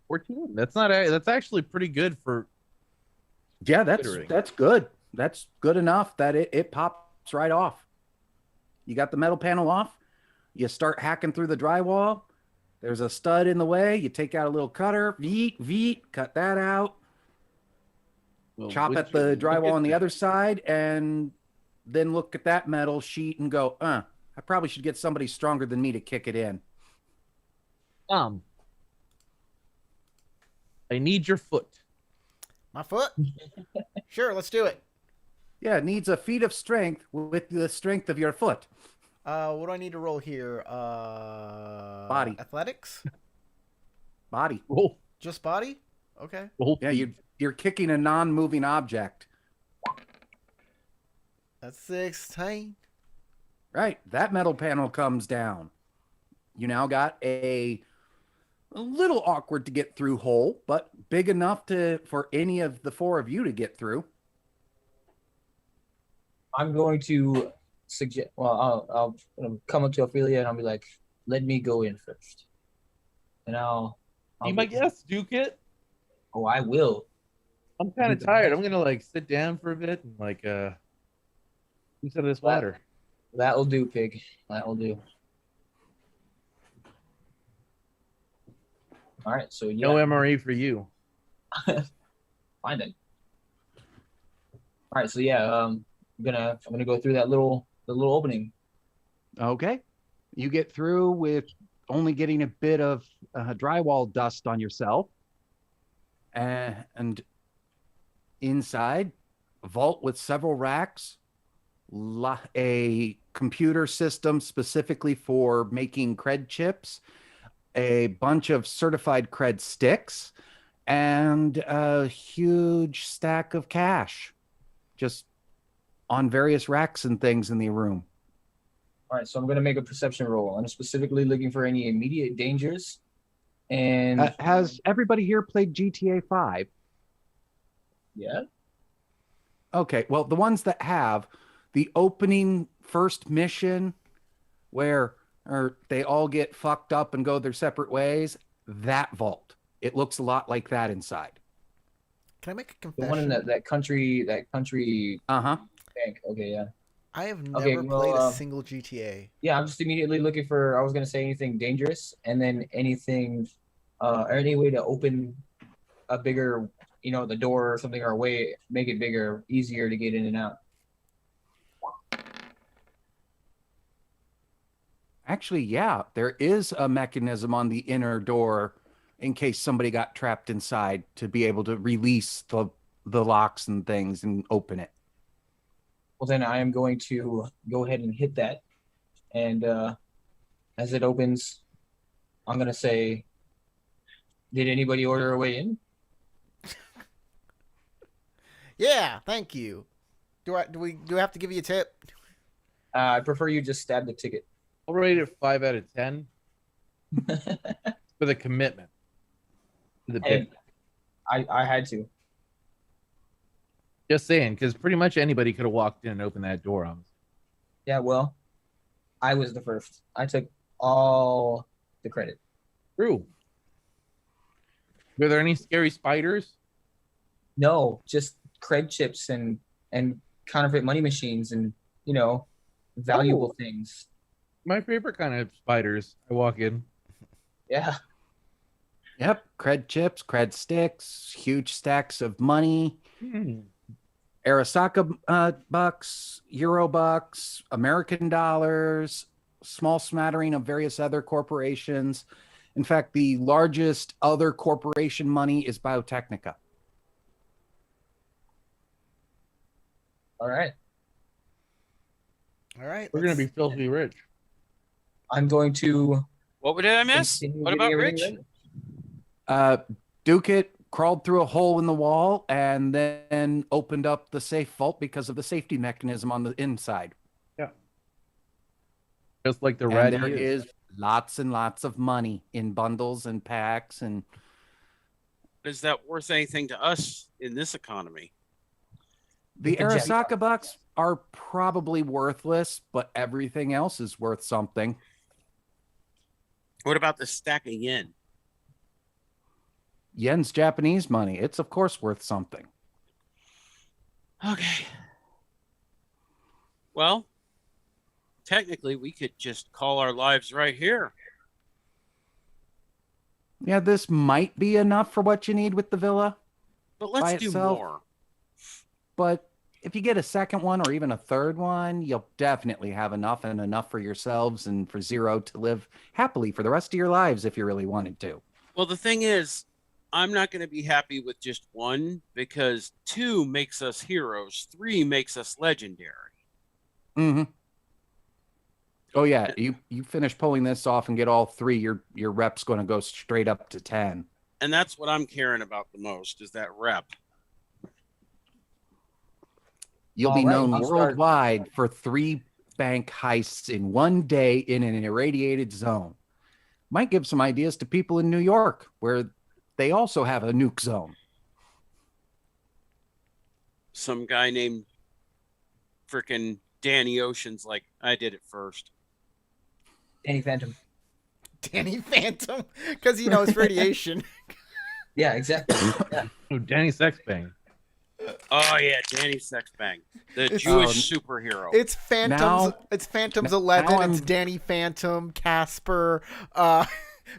14. That's actually pretty good for Yeah, Considering. that's good. That's good enough that it pops right off. You got the metal panel off. You start hacking through the drywall. There's a stud in the way. You take out a little cutter. Veet, cut that out. well, Chop would at you the look drywall at on the that? other side, and then look at that metal sheet and go, I probably should get somebody stronger than me to kick it in. I need your foot. My foot? Sure, let's do it. Yeah, it needs a feat of strength with the strength of your foot. What do I need to roll here? Body. Athletics? Body. Roll, Just body? Okay. roll. Yeah, you're kicking a non-moving object. That's 16. Right. That metal panel comes down. You now got a little awkward to get through hole, but big enough for any of the 4 of you to get through. I'm going to suggest. Well, I'll come up to Ophelia and I'll be like, "Let me go in first," and I'll Be my guest, Duke it. Oh, I will. I'm kind of tired. I'm gonna like sit down for a bit and like who's out of this water? That'll do, pig. That'll do. All right, so yeah, No MRE for you. fine then. All right, so yeah, I'm gonna go through the little opening. Okay. You get through with only getting a bit of drywall dust on yourself. And inside, a vault with several racks, a computer system specifically for making cred chips, a bunch of certified cred sticks, and a huge stack of cash just on various racks and things in the room. All right, so I'm gonna make a perception roll. I'm specifically looking for any immediate dangers. And Has everybody here played GTA 5? yeah, Okay, well, the ones that have the opening first mission where they all get fucked up and go their separate ways, that vault. It looks a lot like that inside. Can I make a the confession? one in that country Uh-huh. bank. Okay, yeah. I have never Okay, well, played a single GTA. Yeah, I'm just immediately looking for. I was gonna say anything dangerous, and then anything, or any way to open a bigger, the door or something, or a way make it bigger, easier to get in and out. Actually, yeah, there is a mechanism on the inner door in case somebody got trapped inside to be able to release the locks and things and open it. Well, then I am going to go ahead and hit that, and as it opens, I'm gonna say, "Did anybody order a way in?" Yeah, thank you. Do I have to give you a tip? I prefer you just stab the ticket. I'll rate it 5 out of 10 for the commitment. To the Hey, bit. I had to. Just saying, because pretty much anybody could have walked in and opened that door. Yeah, well, I was the first. I took all the credit. True. Were there any scary spiders? No, just cred chips and counterfeit money machines and, you know, valuable things. My favorite kind of spiders. I walk in. Yeah. Yep, cred chips, cred sticks, huge stacks of money, Arasaka bucks, Euro bucks, American dollars, small smattering of various other corporations. In fact, the largest other corporation money is Biotechnica. All right. All right. We're gonna be filthy rich. I'm going to What did I miss? continue What getting about everything Rich? ready. Duke crawled through a hole in the wall and then opened up the safe vault because of the safety mechanism on the inside. Just like the And rat there he is. is lots and lots of money in bundles and packs. And Is that worth anything to us in this economy? the With the jet Arasaka bucks are probably worthless, but everything else is worth something. What about the stack of yen? Yen's Japanese money. It's of course worth something. Okay. Well, technically, we could just call our lives right here. Yeah, this might be enough for what you need with the villa, But By let's do itself? more. but if you get a second one or even a third one, you'll definitely have enough and enough for yourselves and for Zero to live happily for the rest of your lives if you really wanted to. Well, the thing is, I'm not going to be happy with just one because 2 makes us heroes, 3 makes us legendary. Mm-hmm. Oh yeah, you finish pulling this off and get all 3, your rep's going to go straight up to 10. And that's what I'm caring about the most is that rep. You'll All be right, known I'll start. worldwide for 3 bank heists in one day in an irradiated zone. Might give some ideas to people in New York, where they also have a nuke zone. Some guy named frickin' Danny Ocean's like, I did it first. Danny Phantom. Danny Phantom, because he knows radiation. Yeah, exactly. Yeah. Oh, Danny Sexbang. Oh yeah, Danny Sexbang, the It's- Jewish superhero. It's Phantoms. Now- It's Phantoms now 11. It's I'm- Danny Phantom, Casper,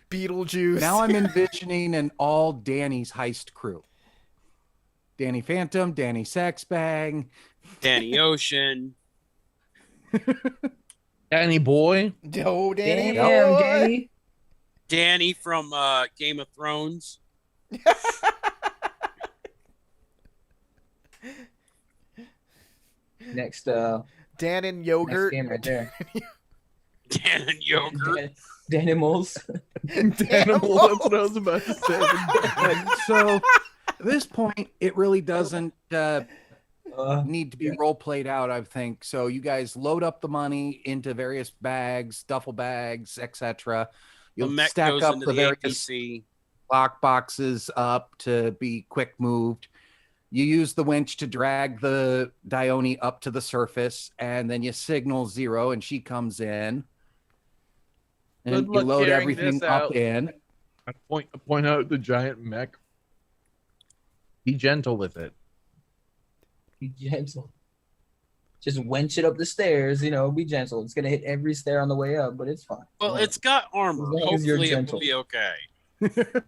Beetlejuice. Now I'm envisioning an all Danny's heist crew. Danny Phantom, Danny Sexbang. Danny Ocean. Danny Boy. Oh, Danny. Damn, boy. Danny. Danny from Game of Thrones. Next, Dan and next yogurt. game right there. Dan and Yogurt. Danimals. Animal, that's what I was about to say. So at this point, it really doesn't need to be Yeah. role played out, I think. So you guys load up the money into various bags, duffel bags, etc. The You'll mech stack goes up into the the various APC. lock boxes up to be quick moved. You use the winch to drag the Dione up to the surface, and then you signal Zero, and she comes in. And Good you luck load carrying everything this up out. in. I point out the giant mech. Be gentle with it. Be gentle. Just wench it up the stairs, you know, be gentle. It's gonna hit every stair on the way up, but it's fine. Well, Yeah. it's got armor. As long as you're Hopefully, it will gentle. be okay. By the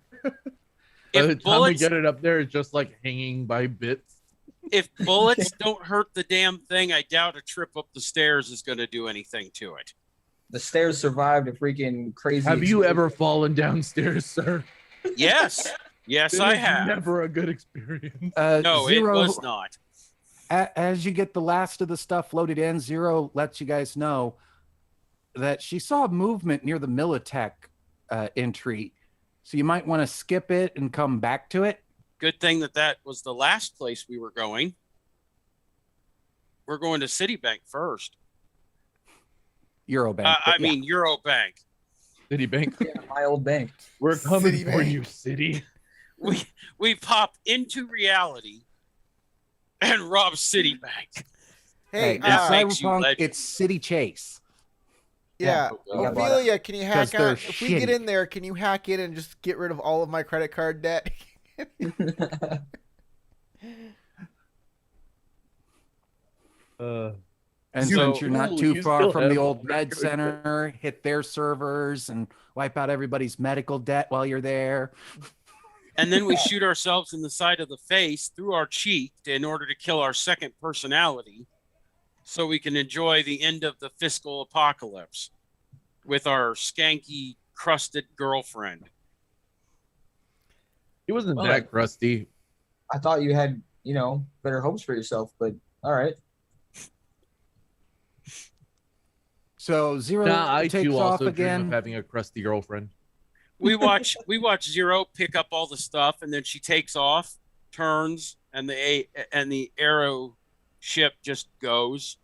If time we bullets, get it up there, it's just like hanging by bits. if bullets don't hurt the damn thing, I doubt a trip up the stairs is going to do anything to it. The stairs survived a freaking crazy. Have you explosion. ever fallen downstairs, sir? Yes, yes, It I is have. Never a good experience. No, Zero, it was not. as you get the last of the stuff loaded in, Zero lets you guys know that she saw movement near the Militech entry. So you might want to skip it and come back to it. Good thing that was the last place we were going. We're going to Citibank first. Eurobank. I but yeah. mean Eurobank. Citibank. Yeah, my old bank. We're coming Citibank. for you, City. We pop into reality and rob Citibank. Hey, in that makes you Cyberpunk, legend. it's City Chase. yeah. Oh, God. Ophelia, can you hack 'Cause they're out? If we get shitty. in there, can you hack in and just get rid of all of my credit card debt? And You- since you're not Ooh, too you far still from the have old med record. center, hit their servers and wipe out everybody's medical debt while you're there. And then we shoot ourselves in the side of the face through our cheek in order to kill our second personality so we can enjoy the end of the fiscal apocalypse with our skanky, crusted girlfriend. He wasn't Well, that crusty. I thought you had, better hopes for yourself, but all right. So Zero Nah, I takes too off also dream of again. having a crusty girlfriend. We watch Zero pick up all the stuff, and then she takes off, turns, and the arrow ship just goes.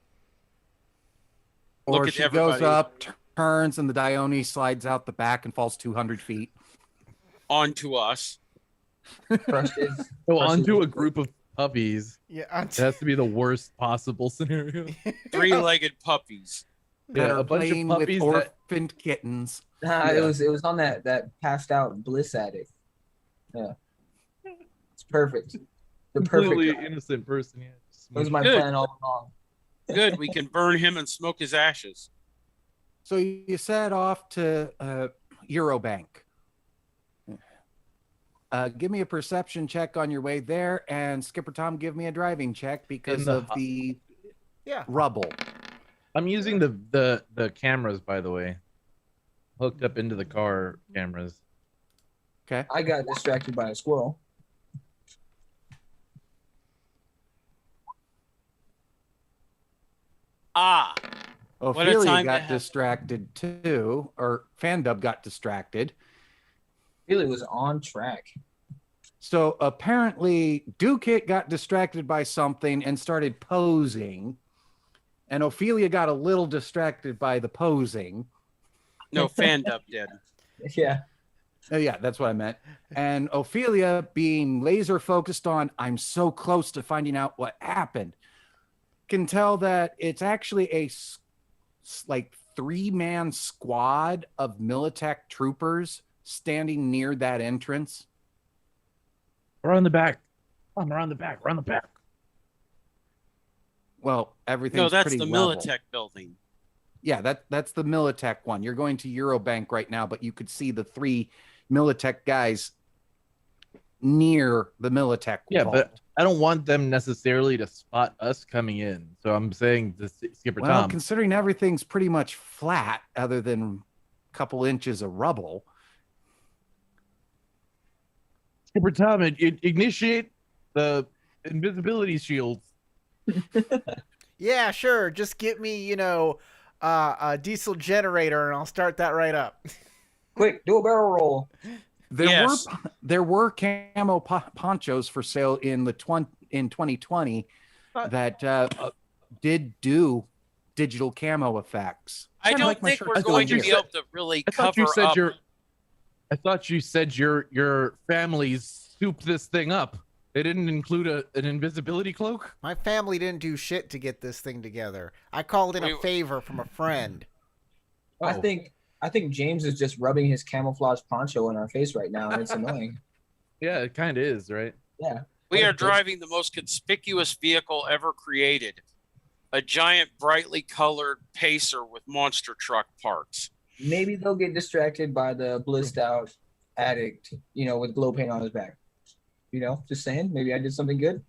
Or Look at she goes everybody. up, turns, and the Dione slides out the back and falls 200 feet. Onto us. Crusted. So Crusty onto a little- group of puppies. Yeah, It has to be the worst possible scenario. Three-legged puppies. That Yeah, are a bunch of playing with puppies that orphaned kittens. Nah, Yeah. it was on that passed out bliss addict. Yeah. It's perfect. The completely perfect. innocent person. Yeah, That was my Good. plan all along. Good. We can burn him and smoke his ashes. So you set off to Eurobank. Give me a perception check on your way there, and Skipper Tom, give me a driving check because the of the yeah. rubble. I'm using the cameras, by the way, hooked up into the car cameras. Okay. I got distracted by a squirrel. Ah, a Ophelia time to got have- distracted too, or Fandub got distracted. Really was on track. So apparently, Dukit got distracted by something and started posing, and Ophelia got a little distracted by the posing. no, Fandub did. Yeah. Oh, yeah, that's what I meant. And Ophelia, being laser focused on, I'm so close to finding out what happened, can tell that it's actually a like 3-man squad of Militech troopers standing near that entrance. We're on the back. Come on, we're on the back. We're on the back. Well, everything's No, that's pretty the level. Militech building. Yeah, that's the Militech one. You're going to Eurobank right now, but you could see the 3 Militech guys near the Militech Yeah, vault. but I don't want them necessarily to spot us coming in. So I'm saying to Skipper Well, Tom. considering everything's pretty much flat other than a couple inches of rubble. Skipper Tom, initiate the invisibility shields. Yeah, sure. Just get me, a diesel generator, and I'll start that right up. Quick, do a barrel roll. Yes. There were camo ponchos for sale in 2020 that did do digital camo effects. I Kinda don't like my think shirt we're still going to here. be able to really I thought cover you said up. your family's souped this thing up. They didn't include an invisibility cloak. My family didn't do shit to get this thing together. I called in a favor from a friend. I Oh. think James is just rubbing his camouflage poncho in our face right now, and it's annoying. Yeah, it kind of is, right? Yeah. We are Like this. driving the most conspicuous vehicle ever created. A giant, brightly colored pacer with monster truck parts. Maybe they'll get distracted by the blissed out addict, with glow paint on his back. Just saying. Maybe I did something good.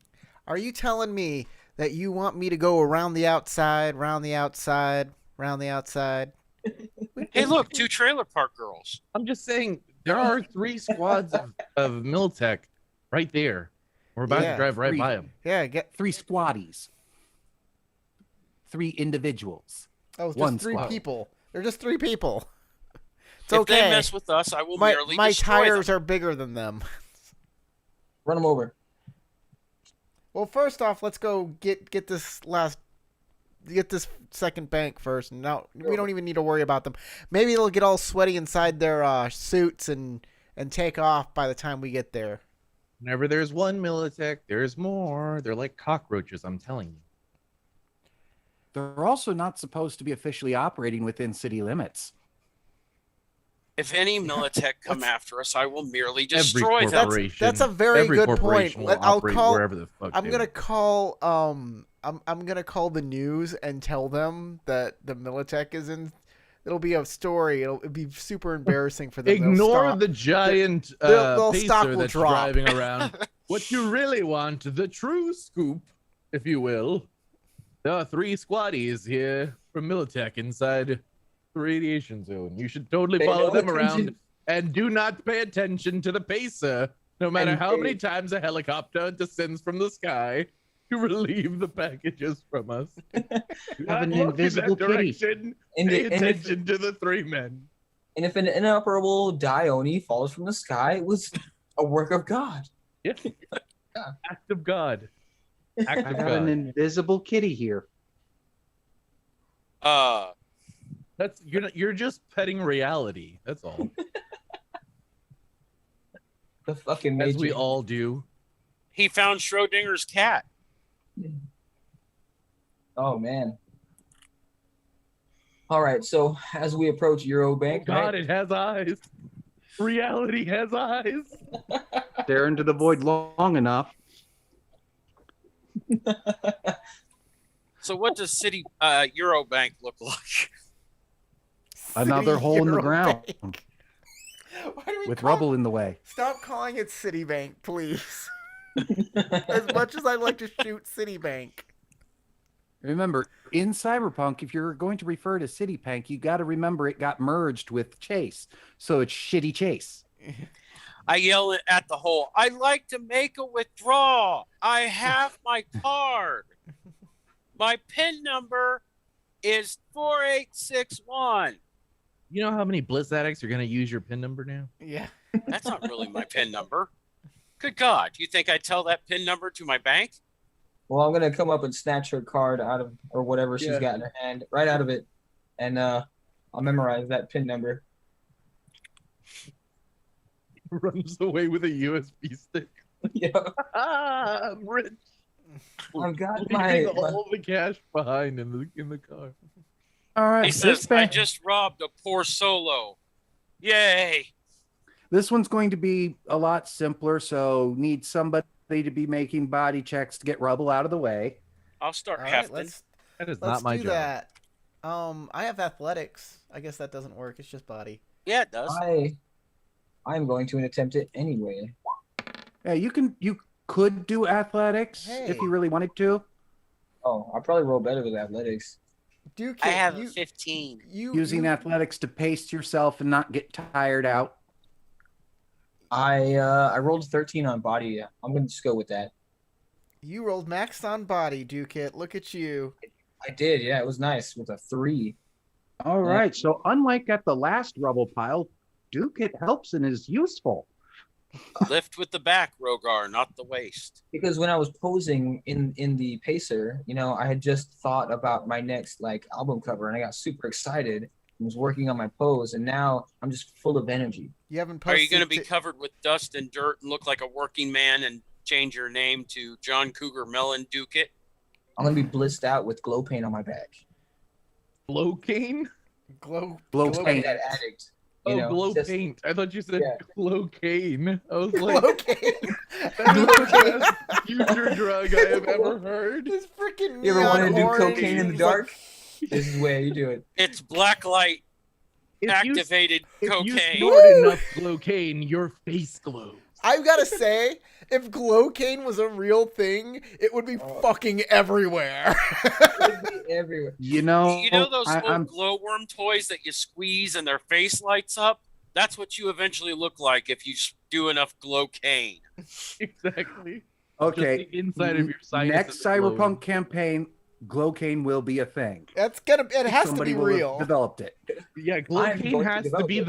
Are you telling me that you want me to go around the outside, round the outside, round the outside? Hey, look, 2 trailer park girls. I'm just saying there are 3 squads of Militech right there. We're about Yeah, to drive right 3. by them. Yeah, get 3 squaddies. 3 individuals. it's One just 3 squad. people. They're just 3 people. It's If okay. they mess with us, I will my merely my destroy tires them. are bigger than them. Run them over. Well, first off, let's go get this second bank first. And now we don't even need to worry about them. Maybe they'll get all sweaty inside their suits and take off by the time we get there. Whenever there's one Militech, there's more. They're like cockroaches, I'm telling you. They're also not supposed to be officially operating within city limits. If any Militech come Let's- after us, I will merely Every destroy them. corporation. That's a very every good point. corporation will I'll operate call. wherever the fuck I'm they gonna want. call. I'm gonna call the news and tell them that the Militech is in. It'll be a story. It'll be super embarrassing for them. They'll Ignore stop. the giant their stock pacer will that's drop. driving around. What you really want, the true scoop, if you will. There are 3 squaddies here from Militech inside the radiation zone. You should totally Pay follow no them around attention. and do not pay attention to the pacer, no matter And how many pay- times a helicopter descends from the sky to relieve the packages from us. Do Have an not look in that invisible kitty. direction. And, Pay and, if, attention to the 3 men. and if an inoperable Dione falls from the sky, it was a work of God. Yeah. Act of God. Act I of got an God. invisible kitty here. That's you're just petting reality. That's all. The fucking As major. we all do. He found Schrodinger's cat. Oh man. All right, so as we approach Eurobank, God, right? it has eyes. Reality has eyes. Stare into the void long enough. So what does City Eurobank look like? Another City hole in the ground Eurobank. Why do we with call- rubble in the way. Stop calling it Citibank, please. As much as I like to shoot Citibank. Remember, in Cyberpunk, if you're going to refer to Citypank, you got to remember it got merged with Chase, so it's Shitty Chase. I yell at the hole. I like to make a withdrawal. I have my card. My PIN number is 4861. You know how many Bliss addicts are gonna use your PIN number now? Yeah. That's not really my PIN number. Good God. You think I'd tell that PIN number to my bank? Well, I'm gonna come up and snatch her card out of or whatever she's Yeah. got in her hand, right out of it, and I'll memorize that PIN number. Runs away with a USB stick. Yeah, Ah, I'm rich. I've got Leaving my all the cash behind in the car. All right, He this, says, I bank, just robbed a poor solo. Yay. this one's going to be a lot simpler, so need somebody to be making body checks to get rubble out of the way. I'll start All right, hefting. let's That is let's not my do job. that. I have athletics. I guess that doesn't work. It's just body. Yeah, it does. I'm going to attempt it anyway. Yeah, you could do athletics if Hey. you really wanted to. Oh, I'll probably roll better with athletics. Duke, I have you, a 15. Using you, athletics to pace yourself and not get tired out. I rolled 13 on body. I'm gonna just go with that. You rolled max on body, Duke. Look at you. I did, yeah. It was nice with a 3. All right, so unlike at the last rubble pile, Duke it helps and is useful. Lift with the back, Rogar, not the waist. Because when I was posing in the pacer, I had just thought about my next album cover, and I got super excited and was working on my pose, and now I'm just full of energy. You haven't Are posted. you going to be to- covered with dust and dirt and look like a working man and change your name to John Cougar Mellon Ducat? I'm gonna be blissed out with glow paint on my back. Glowcaine? glow Glow glow paint. That addict. Oh, You know, glow just- paint. I thought you said Yeah. glowcaine. I was like, Okay. that's the best future drug I have ever heard. This freaking. You ever neon wanted to do orange, cocaine in the it's like- dark? This is the way you do it. It's black light If you, activated if you cocaine. snort Woo! enough glowcaine, your face glows. I've got to say, if Glowcaine was a real thing, it would be fucking everywhere. Everywhere. You know those little I'm glowworm toys that you squeeze and their face lights up? That's what you eventually look like if you do enough glowcane. Exactly. okay. Just the inside of your sinuses Next are glowing. Cyberpunk campaign, Glowcaine will be a thing. It has Somebody to be will have real. developed it. Yeah, I'm glowcaine going to has to develop be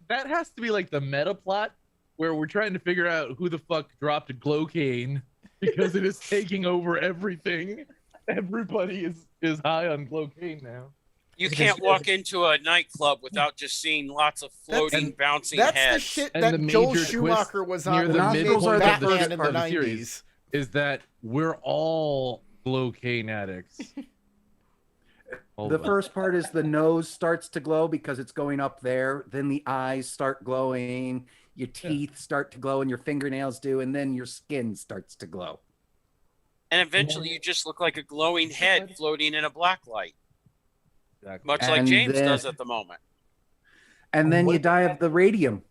that has to be like the meta plot where we're trying to figure out who the fuck dropped glowcaine because it is taking over everything. Everybody is high on glowcaine now. You can't walk into a nightclub without just seeing lots of floating, bouncing That's the heads. shit And that the Joel major Schumacher was near on the when he made midpoint of the Batman first in part the of the series. 90s. Is that we're all glowcaine addicts. Hold The on. first part is the nose starts to glow because it's going up there. Then the eyes start glowing. Your teeth start to glow, and your fingernails do, and then your skin starts to glow. And eventually you just look like a glowing head floating in a black light, Exactly. much like And James then- does at the moment. And then What you if die it of the radium.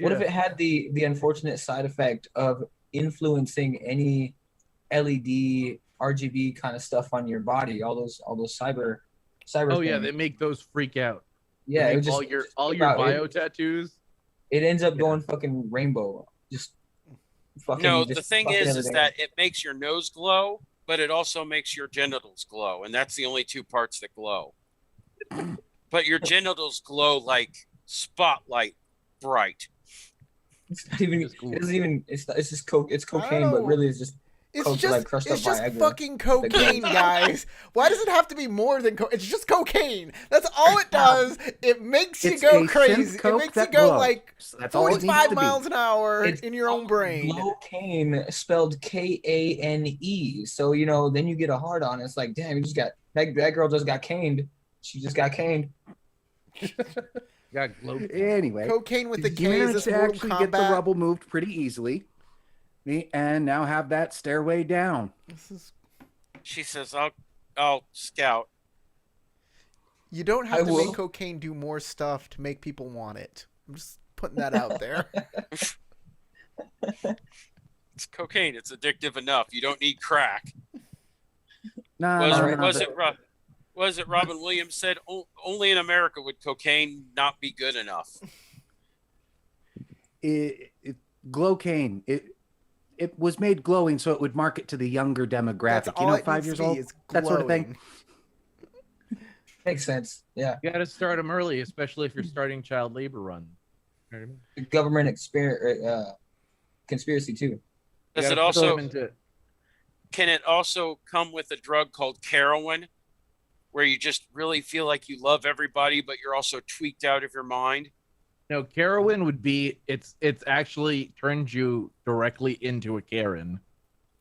What if it had the unfortunate side effect of influencing any LED, RGB kind of stuff on your body? All those cyber Oh yeah, things. they make those freak out. They Yeah, it make would just all flip your out. bio tattoos. It ends up Yeah. going fucking rainbow. Just fucking. No, just the thing fucking is everything. that it makes your nose glow, but it also makes your genitals glow, and that's the only two parts that glow. But your genitals glow like spotlight bright. It's not even. Just cool. It doesn't even. It's just coke. It's I don't cocaine, but know. really it's just. It's Coke, just like, crushed it's up just Viagra. fucking cocaine, guys. Why does it have to be more than coke? It's just cocaine. That's all it does. It makes you It's go a crazy. synth It coke makes you that go glows. like That's all it needs 45 to be. miles an hour It's in your own brain. Glowcaine, spelled Kane. So then you get a hard on. It's like, damn, you just got that girl just got caned. She just got caned. Got glow. Anyway, Cocaine with the you K. Is managed this to Mortal actually get the Kombat? rubble moved pretty easily, and now have that stairway down. This is. She says, "I'll scout." You don't I have to will. make cocaine do more stuff to make people want it. I'm just putting that out there. It's cocaine. It's addictive enough. You don't need crack. No, Was no, it no, was but- it Ro- was it Robin Williams said only in America would cocaine not be good enough? Glowcaine. It was made glowing so it would market to the younger That's demographic. all You know, it 5 needs years to be old, is that sort of thing. glowing. Makes sense. Yeah. You got to start them early, especially if you're starting child labor run. You know what I mean? The government conspiracy too. You Does gotta it put them also into- can it also come with a drug called heroin, where you just really feel like you love everybody, but you're also tweaked out of your mind? No, Carowin would be it's actually turns you directly into a Karen.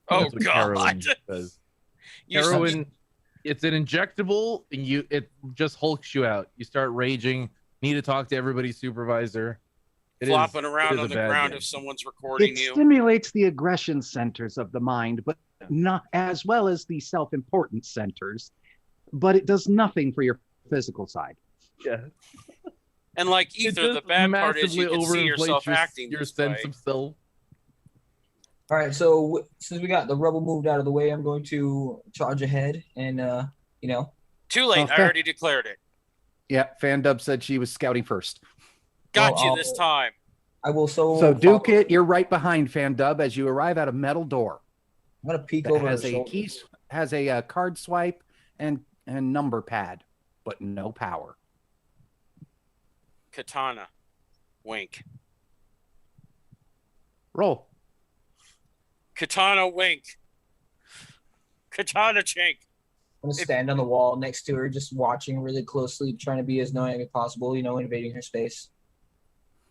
Oh That's what God! Carowin does. You Heroin, it's an injectable, and it just hulks you out. You start raging. Need to talk to everybody's supervisor. It is- flopping it around is on a the bad ground thing. if someone's recording It you. stimulates the aggression centers of the mind, but not as well as the self-importance centers. But it does nothing for your physical side. Yeah. And like It ether, the just bad part is you massively can see overinflates yourself acting your this sense way. of self. All right. So since we got the rubble moved out of the way, I'm going to charge ahead and Too late. I Okay. already declared it. Yeah, Fandub said she was scouting first. Got Well, you I'll- this time. I will So Duke follow. it, you're right behind Fandub as you arrive at a metal door I'm gonna peek that over has her a shoulder. keys, has a card swipe and number pad, but no power. Katana. Wink. Roll. Katana wink. Katana chink. I'm gonna stand on the wall next to her, just watching really closely, trying to be as knowing as possible. Invading her space,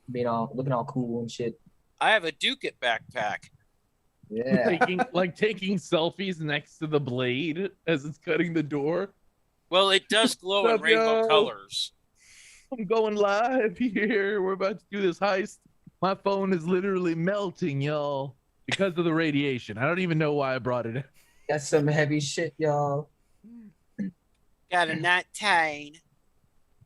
looking all cool and shit. I have a Duke It backpack. Yeah. taking selfies next to the blade as it's cutting the door. Well, it does glow in Sup, rainbow yo? colors. I'm going live here. We're about to do this heist. My phone is literally melting, y'all, because of the radiation. I don't even know why I brought it in. That's some heavy shit, y'all. Got a night tine.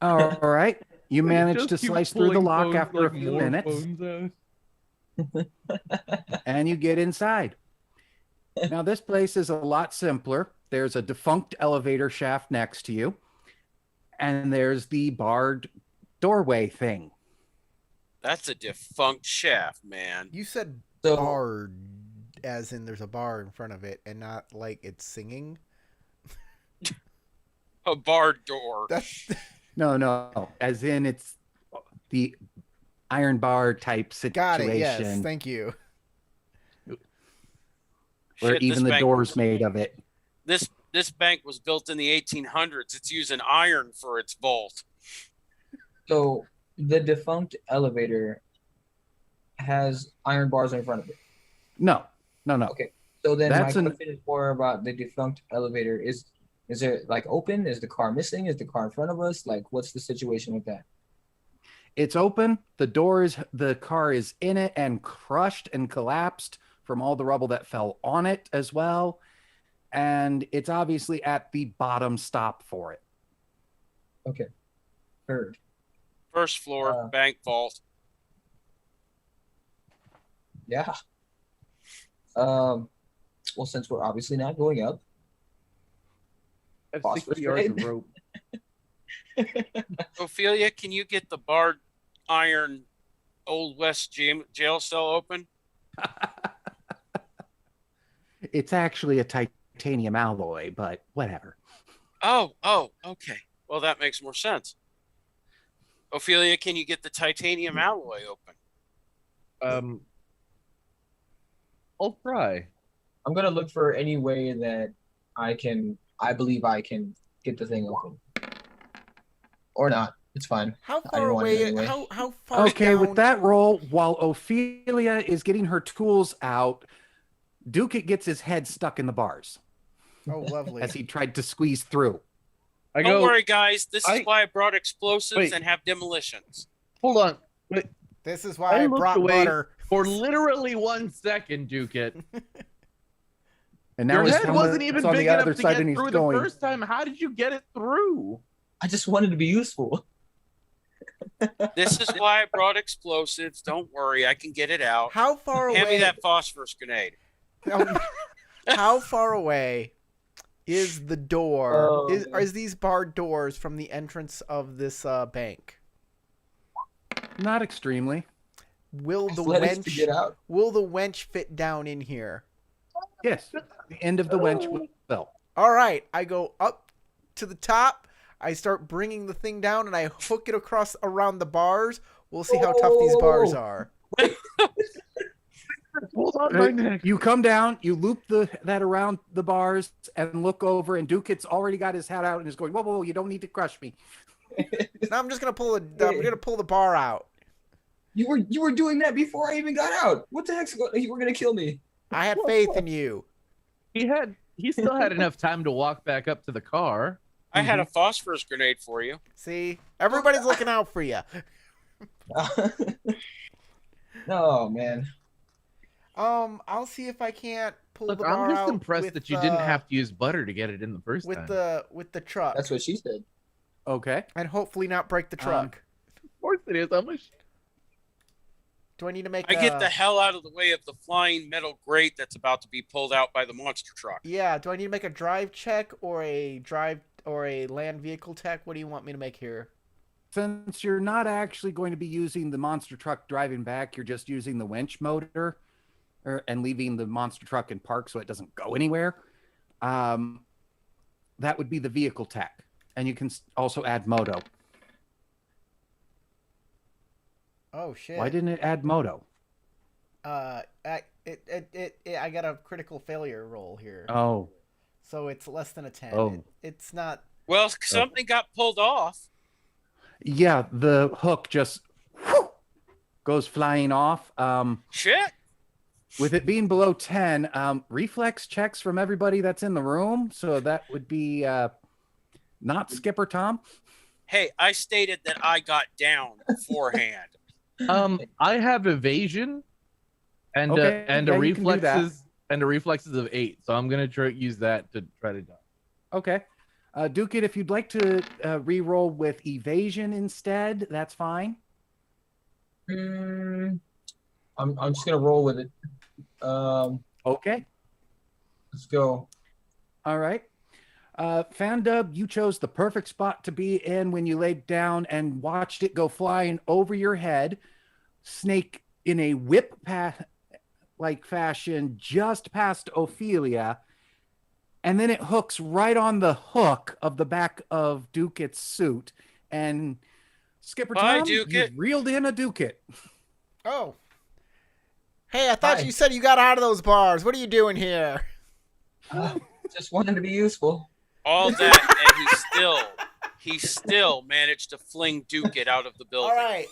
All right. You It managed just to keeps slice through the pulling lock phones, after like, a few more minutes, phones out. and you get inside. Now, this place is a lot simpler. There's a defunct elevator shaft next to you, and there's the barred doorway thing. That's a defunct shaft, man. You said So bar, as in there's a bar in front of it, and not like it's singing. A barred door. That's No. As in, it's the iron bar type situation got it. Yes, thank you. where Shit, even this the bank door's was- made of it. This bank was built in the 1800s. It's using iron for its vault. So the defunct elevator has iron bars in front of it. No. Okay. So then That's my an- question is more about the defunct elevator. Is Is it like open? Is the car missing? Is the car in front of us? Like, what's the situation with that? It's open. The car is in it and crushed and collapsed from all the rubble that fell on it as well. And it's obviously at the bottom stop for it. Okay, heard. First floor, bank vault. Yeah. Well, since we're obviously not going up, That's Phosphorus 60 yards of grenade. rope. Ophelia, can you get the barred iron Old West jail cell open? It's actually a titanium alloy, but whatever. Oh, okay. Well, that makes more sense. Ophelia, can you get the titanium alloy open? I'll try. I'm gonna look for any way that I believe I can get the thing open. Or not. It's fine. How I far didn't want it away? anyway. How far? Okay, down... with that roll, while Ophelia is getting her tools out, Duke gets his head stuck in the bars Oh, lovely. as he tried to squeeze through. I Don't go. worry, guys. This is I- why I brought explosives Wait. and have demolitions. Hold on. Wait, This is why I looked brought away butter. for literally 1 second, Duke. It. And now Your his head wasn't helmet's even on big the enough other to side get and he's through going. the first time. How did you get it through? I just wanted to be useful. This is why I brought explosives. Don't worry, I can get it out. How far Hand me away? that phosphorus grenade. How far away is the door? Oh, Is these barred doors from the entrance of this bank? Not extremely. Will the Athletics to get wench? out. Will the wench fit down in here? Yes. The end of the wench will. All right, I go up to the top. I start bringing the thing down, and I hook it across around the bars. We'll see how tough these bars are. Hold on my neck. You come down, you loop that around the bars and look over, and Duke's already got his hat out and is going, whoa, whoa, whoa, you don't need to crush me. Now I'm just gonna pull I'm gonna pull the bar out. You were doing that before I even got out. What the heck's going? You were gonna kill me. I had faith in you. He still had enough time to walk back up to the car. I had a phosphorus grenade for you. See, everybody's looking out for you. No, man. I'll see if I can't pull Look, the bar I'm just out impressed with, that you didn't have to use butter to get it in the first with time. the truck, That's what she said. Okay. and hopefully not break the truck. Of course it is. How much? Do I need to make? I get the hell out of the way of the flying metal grate that's about to be pulled out by the monster truck. Yeah. Do I need to make a drive check or a land vehicle tech? What do you want me to make here? Since you're not actually going to be using the monster truck driving back, you're just using the winch motor and leaving the monster truck in park so it doesn't go anywhere. That would be the vehicle tech. And you can also add moto. Oh shit. Why didn't it add moto? I got a critical failure roll here, Oh, so it's less than a 10. Oh. It's not. Well, something got pulled off. yeah, the hook just goes flying off. Shit. With it being below 10, reflex checks from everybody that's in the room. So that would be not Skipper Tom. Hey, I stated that I got down beforehand. I have evasion and Okay, and yeah, a you can do that. reflexes of 8. So I'm gonna use that to try to die. Okay. Duke, if you'd like to re-roll with evasion instead, that's fine. I'm just gonna roll with it. Okay. Let's go. All right. Fandub, you chose the perfect spot to be in when you laid down and watched it go flying over your head, snake in a whip path like fashion just past Ophelia, and then it hooks right on the hook of the back of Duke's suit. And Skipper Bye, Tom, Duke-it. you've reeled in a Duke-it. Oh. Hey, I thought Hi. you said you got out of those bars. What are you doing here? Just wanted to be useful. All that, and he still managed to fling Duke it out of the building. All right,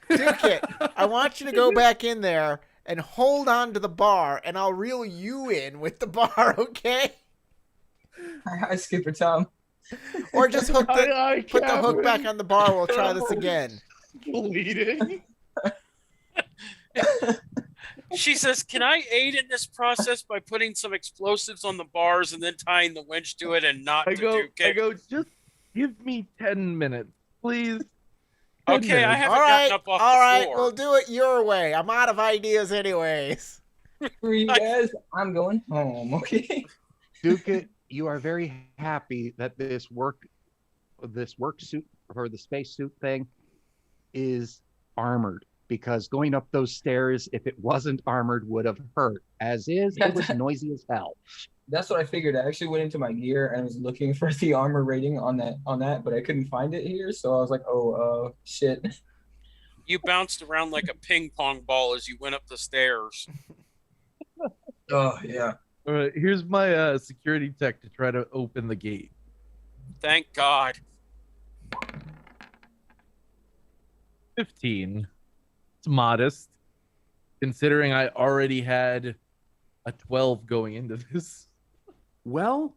Duke it. I want you to go back in there and hold on to the bar, and I'll reel you in with the bar, okay? Hi, Skipper Tom. Or just put the hook back Captain. on the bar. We'll try this again. Bleeding. She says, "Can I aid in this process by putting some explosives on the bars and then tying the winch to it and not to Duke I it?" go, just give me 10 minutes, please. 10 Okay, I minutes. haven't All right, gotten up off all the right. floor. We'll do it your way. I'm out of ideas, anyways. For you guys, I'm going home. Okay. Duke, you are very happy that this work suit or the spacesuit thing is armored, because going up those stairs, if it wasn't armored, would have hurt. As is, it was noisy as hell. That's what I figured. I actually went into my gear and was looking for the armor rating on that, but I couldn't find it here. So I was like, oh, shit. You bounced around like a ping pong ball as you went up the stairs. Oh yeah. All right, here's my security tech to try to open the gate. Thank God. 15. It's modest, considering I already had a 12 going into this. Well,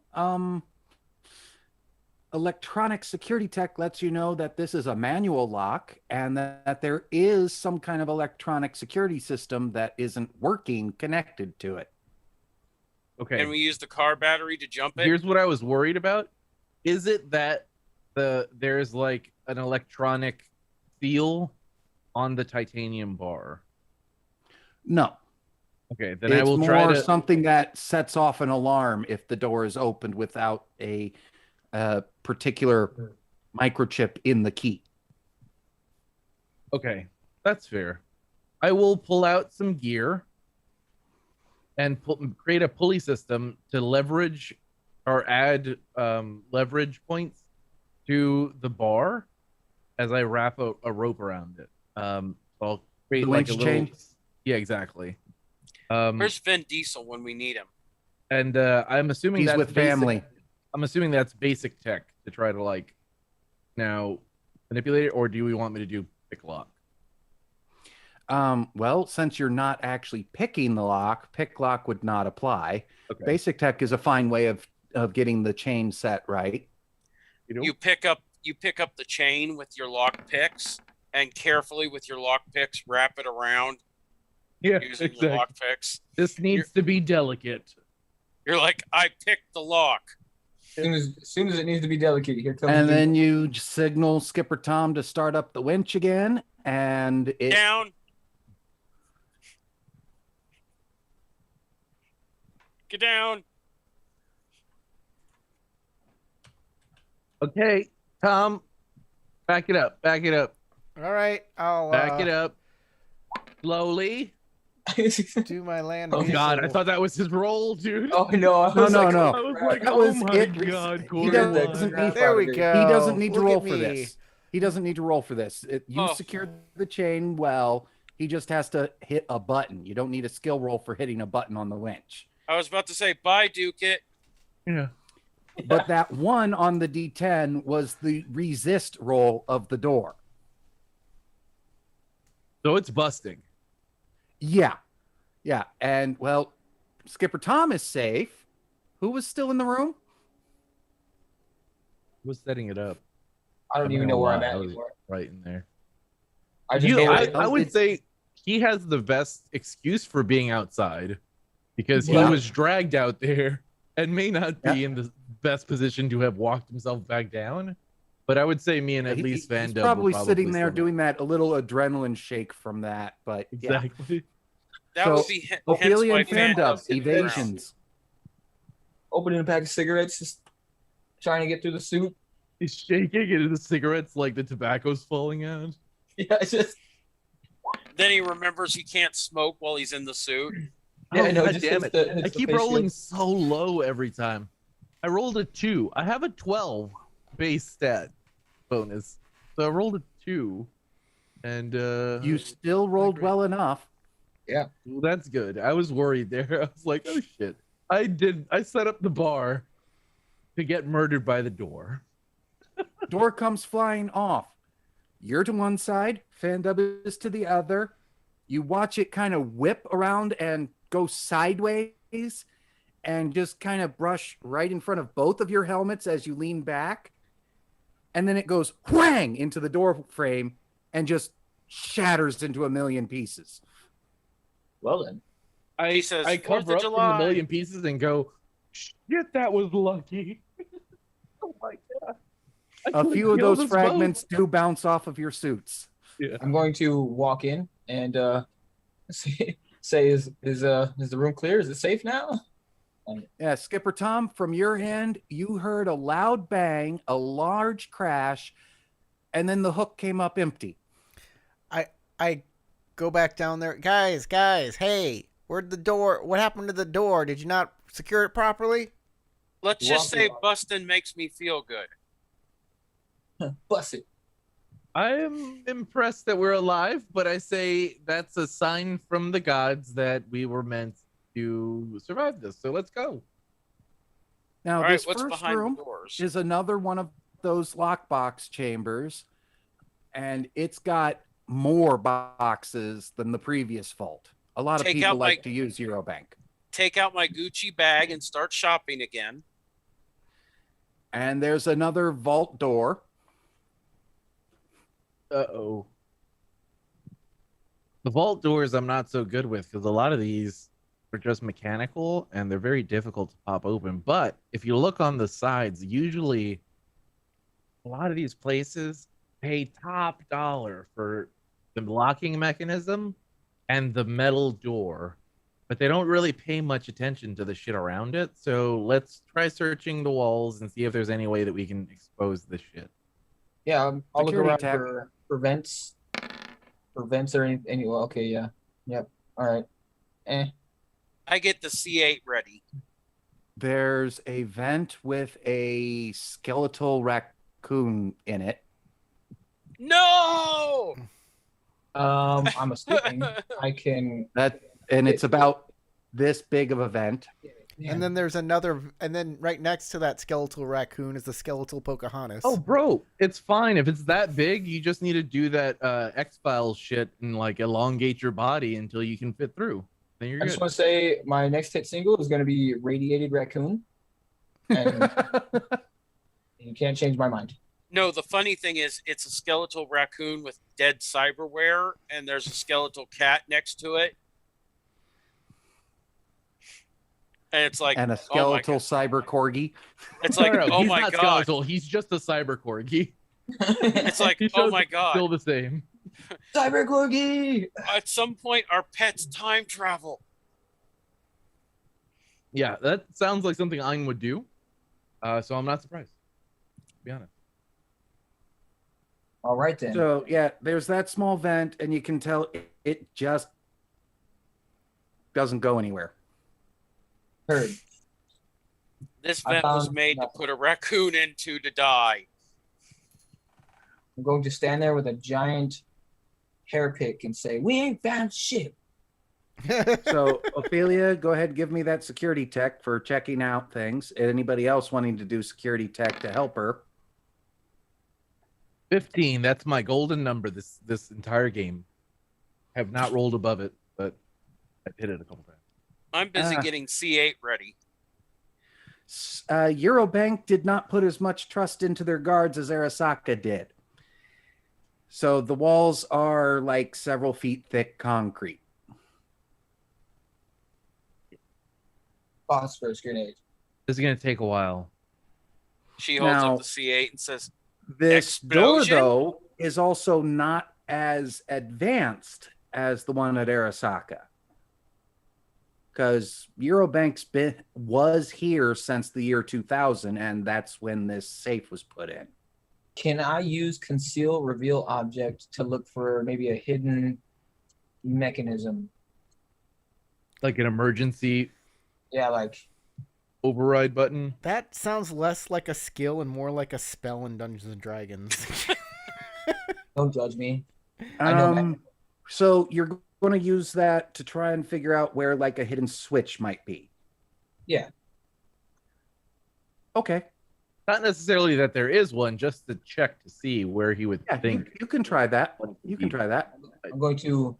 electronic security tech lets you know that this is a manual lock and that there is some kind of electronic security system that isn't working connected to it. Okay. Can we use the car battery to jump it? Here's what I was worried about. Is it that there's like an electronic seal on the titanium bar? No. Okay, then It's I will more try to something that sets off an alarm if the door is opened without a particular microchip in the key. Okay, that's fair. I will pull out some gear and create a pulley system to leverage or add leverage points to the bar as I wrap a rope around it. I'll create The like a winch little chain? Yeah, exactly. Where's Vin Diesel when we need him? And I'm assuming He's that's with family. I'm assuming that's basic tech to try to like now manipulate it, or do we want me to do pick lock? Well, since you're not actually picking the lock, pick lock would not apply. Okay. Basic tech is a fine way of getting the chain set right. You pick up the chain with your lock picks and carefully with your lock picks wrap it around Yeah, using exactly. the lock picks. This needs to be delicate. You're like, I picked the lock. As soon as it needs to be delicate, here comes. And then you signal Skipper Tom to start up the winch again, and it Down. Get down. Okay, Tom, back it up. Back it up. All right, I'll Back it up. Slowly. do my landing. Oh God, I thought that was his roll, dude. Oh no! I No, was no, like, no. I was like, That oh was my it. God, He Corey. doesn't need, There we go. he doesn't need to Look roll at for me. this. He doesn't need to roll for this. You Oh. secured the chain well. He just has to hit a button. You don't need a skill roll for hitting a button on the winch. I was about to say, bye, Duke it. Yeah. But that one on the D10 was the resist roll of the door. So it's busting. Yeah. Yeah. And well, Skipper Tom is safe. Who was still in the room? Who's setting it up? I don't I'm even gonna know where I'm lie, at I was anymore. right in there. I just know I would say he has the best excuse for being outside because he Yeah. was dragged out there and may not be in the best position to have walked himself back down. But I would say me and at least Van He's Dub probably were sitting there still doing that, a little adrenaline shake from that. But yeah. exactly. That So, would be hence Ophelia why and Van Fandub, Dub's in the round. evasions. opening a pack of cigarettes, just trying to get through the suit. He's shaking and the cigarettes like the tobacco's falling out. Yeah, it's just Then he remembers he can't smoke while he's in the suit. yeah, Oh, no, God just damn hits it. the- hits I the keep face rolling shield. so low every time. I rolled a 2. I have a 12 base stat bonus. So I rolled a 2. And You still rolled great. well enough. well, that's good. I was worried there. I was like, oh shit. I set up the bar to get murdered by the door. Door comes flying off. You're to one side, Fandub is to the other. You watch it kind of whip around and go sideways, and just kind of brush right in front of both of your helmets as you lean back. And then it goes whang into the door frame and just shatters into a million pieces. Well then. He says, I 4th cover of up from the July. million pieces and go, shit, that was lucky. Oh my god. I A could've few of killed those us fragments do bounce off of your suits. both. Yeah. I'm going to walk in and say, is the room clear? Is it safe now? Yeah, Skipper Tom, from your end, you heard a loud bang, a large crash, and then the hook came up empty. I go back down there. Guys, hey, where'd the door? What happened to the door? Did you not secure it properly? Let's just say Walk- busting makes me feel good. Bust it. I am impressed that we're alive, but I say that's a sign from the gods that we were meant to survive this. So let's go. Now, All right, this what's first behind room the doors? is another one of those lockbox chambers, and it's got more boxes than the previous vault. A lot of Take people out like my- to use Eurobank. Take out my Gucci bag and start shopping again. And there's another vault door. Uh-oh. The vault doors I'm not so good with because a lot of these are just mechanical and they're very difficult to pop open. But if you look on the sides, usually a lot of these places pay top dollar for the locking mechanism and the metal door, but they don't really pay much attention to the shit around it. So let's try searching the walls and see if there's any way that we can expose this shit. Yeah, I'll look Security around tech. for vents. For vents or any well, okay, yeah. Yep. All right. I get the C8 ready. There's a vent with a skeletal raccoon in it. No! I'm assuming I can And it's about this big of a vent. And then there's another, and then right next to that skeletal raccoon is the skeletal Pocahontas. Oh, bro, it's fine. If it's that big, you just need to do that X-Files shit and like elongate your body until you can fit through. Then you're I just good. want to say my next hit single is going to be Radiated Raccoon. And you can't change my mind. No, the funny thing is, it's a skeletal raccoon with dead cyberware, and there's a skeletal cat next to it. And it's like, And a oh my skeletal God. cyber corgi. It's like, No, oh he's my not God. skeletal. He's just a cyber corgi. It's like, He oh shows my up God. Still the same. Cyber Corgi! At some point, our pets time travel. Yeah, that sounds like something Ein would do. So I'm not surprised. To be honest. All right then. So yeah, there's that small vent, and you can tell it just doesn't go anywhere. Heard. This I vent was found made to nothing. put a raccoon into to die. I'm going to stand there with a giant hair pick and say, "We ain't found shit." So Ophelia, go ahead, give me that security tech for checking out things. Anybody else wanting to do security tech to help her? 15. That's my golden number. This entire game. Have not rolled above it, but I've hit it a couple times. I'm busy Ah. getting C8 ready. Eurobank did not put as much trust into their guards as Arasaka did. So the walls are like several feet thick concrete. Phosphorus grenade. This is gonna take a while. She holds Now- up the C8 and says, This door, Explosion? though, is also not as advanced as the one at Arasaka. Because Eurobank's was here since the year 2000, and that's when this safe was put in. Can I use conceal reveal object to look for maybe a hidden mechanism? Like an emergency Yeah, like override button. That sounds less like a skill and more like a spell in Dungeons and Dragons. don't judge me. I know that. So you're going to use that to try and figure out where like a hidden switch might be. Yeah. Okay. Not necessarily that there is one, just to check to see where he would Yeah, think. you can try that. You can try that. I'm going to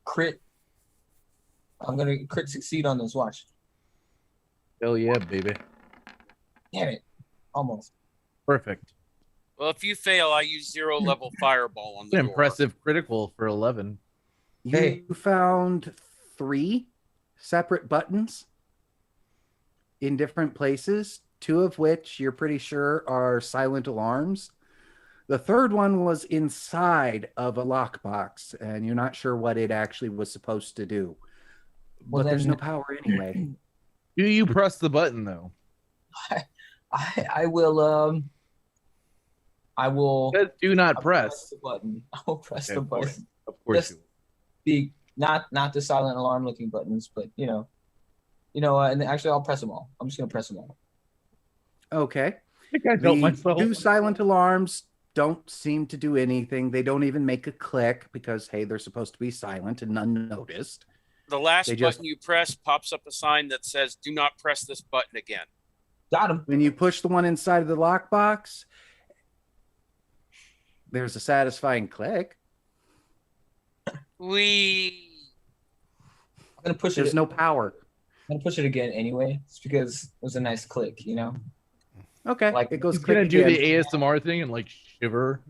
crit. I'm going to crit succeed on this. Watch. Hell yeah, baby. Damn it. Almost. Perfect. Well, if you fail, I use 0 level fireball on It's the an door. impressive critical for 11. You Hey. found 3 separate buttons in different places, 2 of which you're pretty sure are silent alarms. The third one was inside of a lockbox, and you're not sure what it actually was supposed to do. Well, But there's then- no power anyway. Do you press the button though? I will I will It says do not I'll press. the button. I will press Okay, the of course. button. Of course Just- you will. The not the silent alarm looking buttons, but and actually I'll press them all. I'm just gonna press them all. Okay. I think I helped The myself. 2 silent alarms don't seem to do anything. They don't even make a click because, hey, they're supposed to be silent and unnoticed. The last They button just- you press pops up a sign that says, "Do not press this button again." Got him. When you push the one inside of the lockbox, there's a satisfying click. We I'm gonna push There's it. no power. I'm gonna push it again anyway. It's because it was a nice click, Okay, Like, it goes He's click gonna do again. the ASMR thing and like shiver.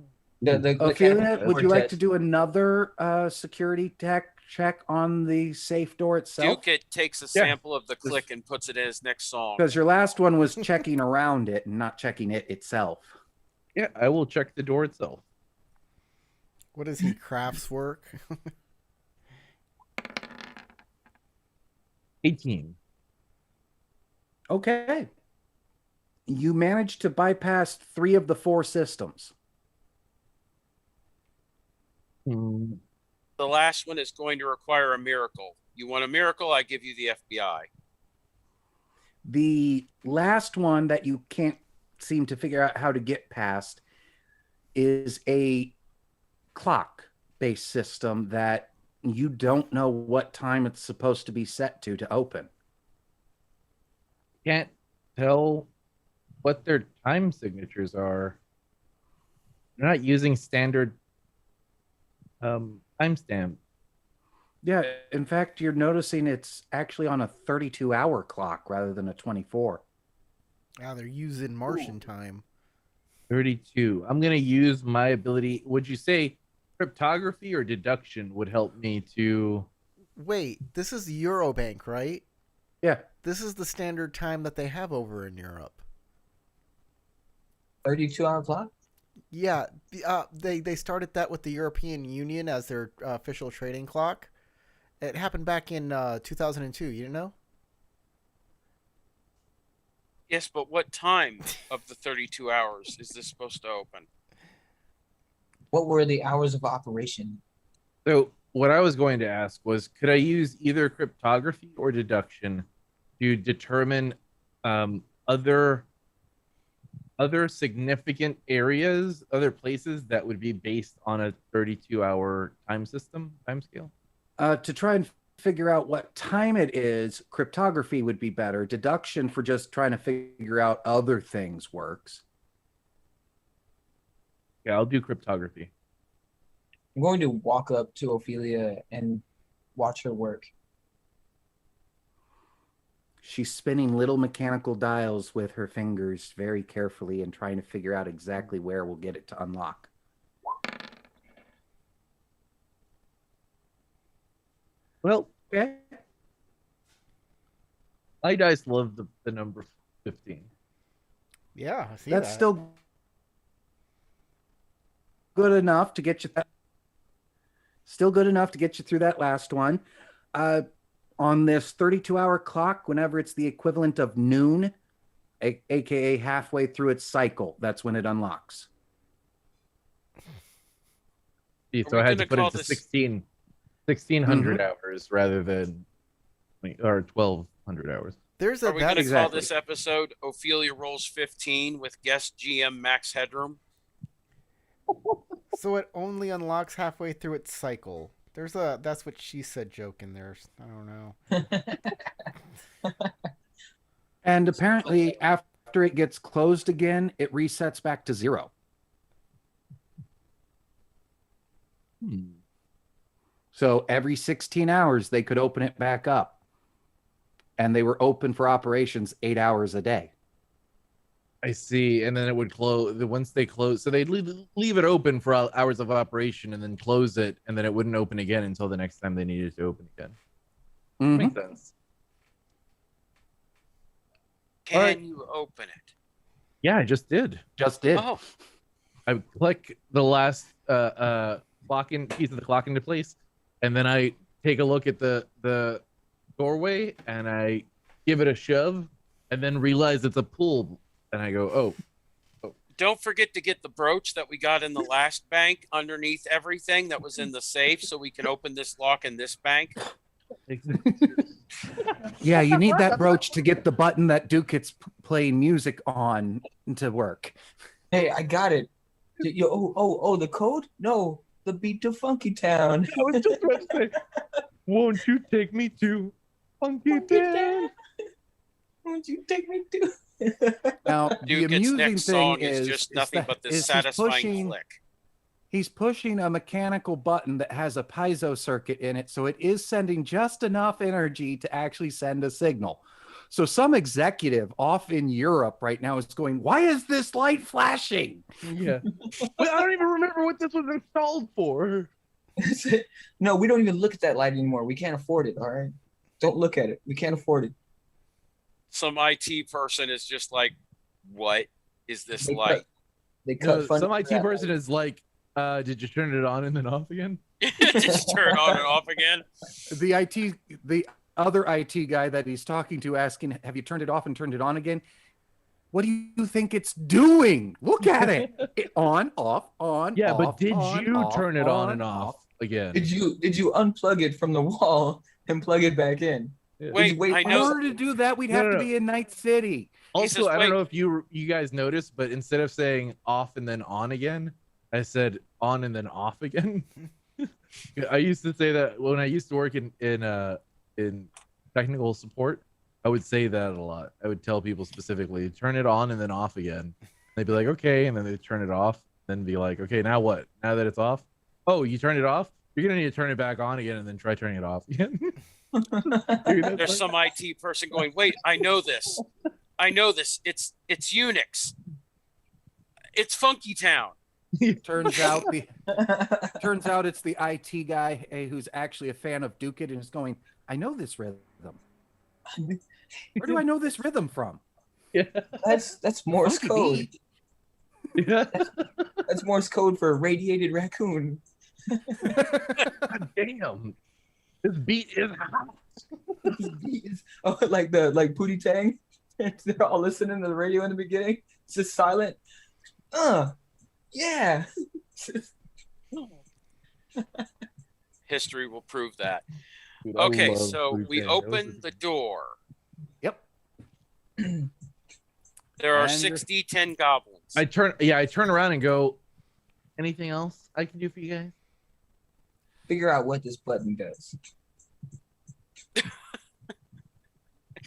The Ophelia, would you like test. to do another security tech check on the safe door itself? Duke it takes a sample of the click and puts it in his next song. Because your last one was checking around it and not checking it itself. Yeah, I will check the door itself. What is he, crafts work? 18. Okay. You managed to bypass 3 of the 4 systems. Hmm. The last one is going to require a miracle. You want a miracle? I give you the FBI. The last one that you can't seem to figure out how to get past is a clock-based system that you don't know what time it's supposed to be set to open. Can't tell what their time signatures are. They're not using standard timestamp. Yeah, in fact, you're noticing it's actually on a 32-hour clock rather than a 24. Ah, they're using Martian time. 32. I'm gonna use my ability. Would you say cryptography or deduction would help me to? Wait, this is Eurobank, right? Yeah. This is the standard time that they have over in Europe. 32-hour clock? Yeah, they started that with the European Union as their official trading clock. It happened back in 2002. You didn't know? Yes, but what time of the 32 hours is this supposed to open? What were the hours of operation? So what I was going to ask was, could I use either cryptography or deduction to determine other significant areas, other places that would be based on a 32-hour time scale? To try and figure out what time it is, cryptography would be better. Deduction for just trying to figure out other things works. Yeah, I'll do cryptography. I'm going to walk up to Ophelia and watch her work. She's spinning little mechanical dials with her fingers very carefully and trying to figure out exactly where we'll get it to unlock. Well, Okay. my dice love the number 15. Yeah, I see That's that. still good enough to get you still good enough to get you through that last one. On this 32-hour clock, whenever it's the equivalent of noon, aka halfway through its cycle, that's when it unlocks. See, Are so we I had to gonna put call it to this- 1600 hours rather than or 1200 hours. There's Are a we that going to is- call exactly. this episode Ophelia Rolls 15 with guest GM Max Headroom? so it only unlocks halfway through its cycle. There's a that's what she said joke in there. I don't know. And apparently, after it gets closed again, it resets back to 0. So every 16 hours, they could open it back up. and they were open for operations 8 hours a day. I see. And then it would close once they close. So they'd leave it open for hours of operation and then close it. And then it wouldn't open again until the next time they needed to open again. Mhm. Makes sense. Can Alright. you open it? Yeah, I just did. Just did. Oh, I click the last clock in piece of the clock into place, and then I take a look at the doorway and I give it a shove, and then realize it's a pull, and I go, oh. don't forget to get the brooch that we got in the last bank underneath everything that was in the safe so we can open this lock in this bank. Yeah, you need that brooch to get the button that Duke gets playing music on to work. Hey, I got it. Oh, the code? No, the beat to Funky Town. I was just about to say, won't you take me to Funky Town? Won't you take me to? Now, the Duke, its amusing next thing song is just nothing that- but this is he's satisfying pushing- click. He's pushing a mechanical button that has a piezo circuit in it, so it is sending just enough energy to actually send a signal. So some executive off in Europe right now is going, "Why is this light flashing?" Yeah. But I don't even remember what this was installed for. No, we don't even look at that light anymore. We can't afford it. All right, don't look at it. We can't afford it. Some IT person is just like, what is this They light? They cut No, funding some for IT that person light. is like, did you turn it on and then off again? Just turn on and off again. The other IT guy that he's talking to asking, "Have you turned it off and turned it on again?" What do you think it's doing? Look at it. On, off, on. Yeah, off, but did on, you off, turn it on and off again? Did you unplug it from the wall and plug it back in? Yeah. Wait, you wait I In know. order to do that, we'd No, have no, to no. be in Night City. Also, says, I "Wait." don't know if you guys noticed, but instead of saying off and then on again, I said on and then off again. I used to say that when I used to work in technical support. I would say that a lot. I would tell people specifically, turn it on and then off again. They'd be like, okay, and then they turn it off, then be like, okay, now what? Now that it's off, oh, you turned it off. You're gonna need to turn it back on again, and then try turning it off again. Dude, that's There's like- some IT person going, wait, I know this. I know this. It's Unix. It's Funky Town. Turns out it's the IT guy who's actually a fan of Duke It and is going, "I know this rhythm. Where do I know this rhythm from?" Yeah. That's Morse Funky code. beat. Yeah. That's Morse code for radiated raccoon. God damn. This beat is hot. Oh, like Pootie Tang. They're all listening to the radio in the beginning. It's just silent. Yeah. History will prove that. Dude, I Okay, love so Blue we Fang. open the door. Yep. There are And 6 D10 goblins. I turn around and go, anything else I can do for you guys? Figure out what this button does.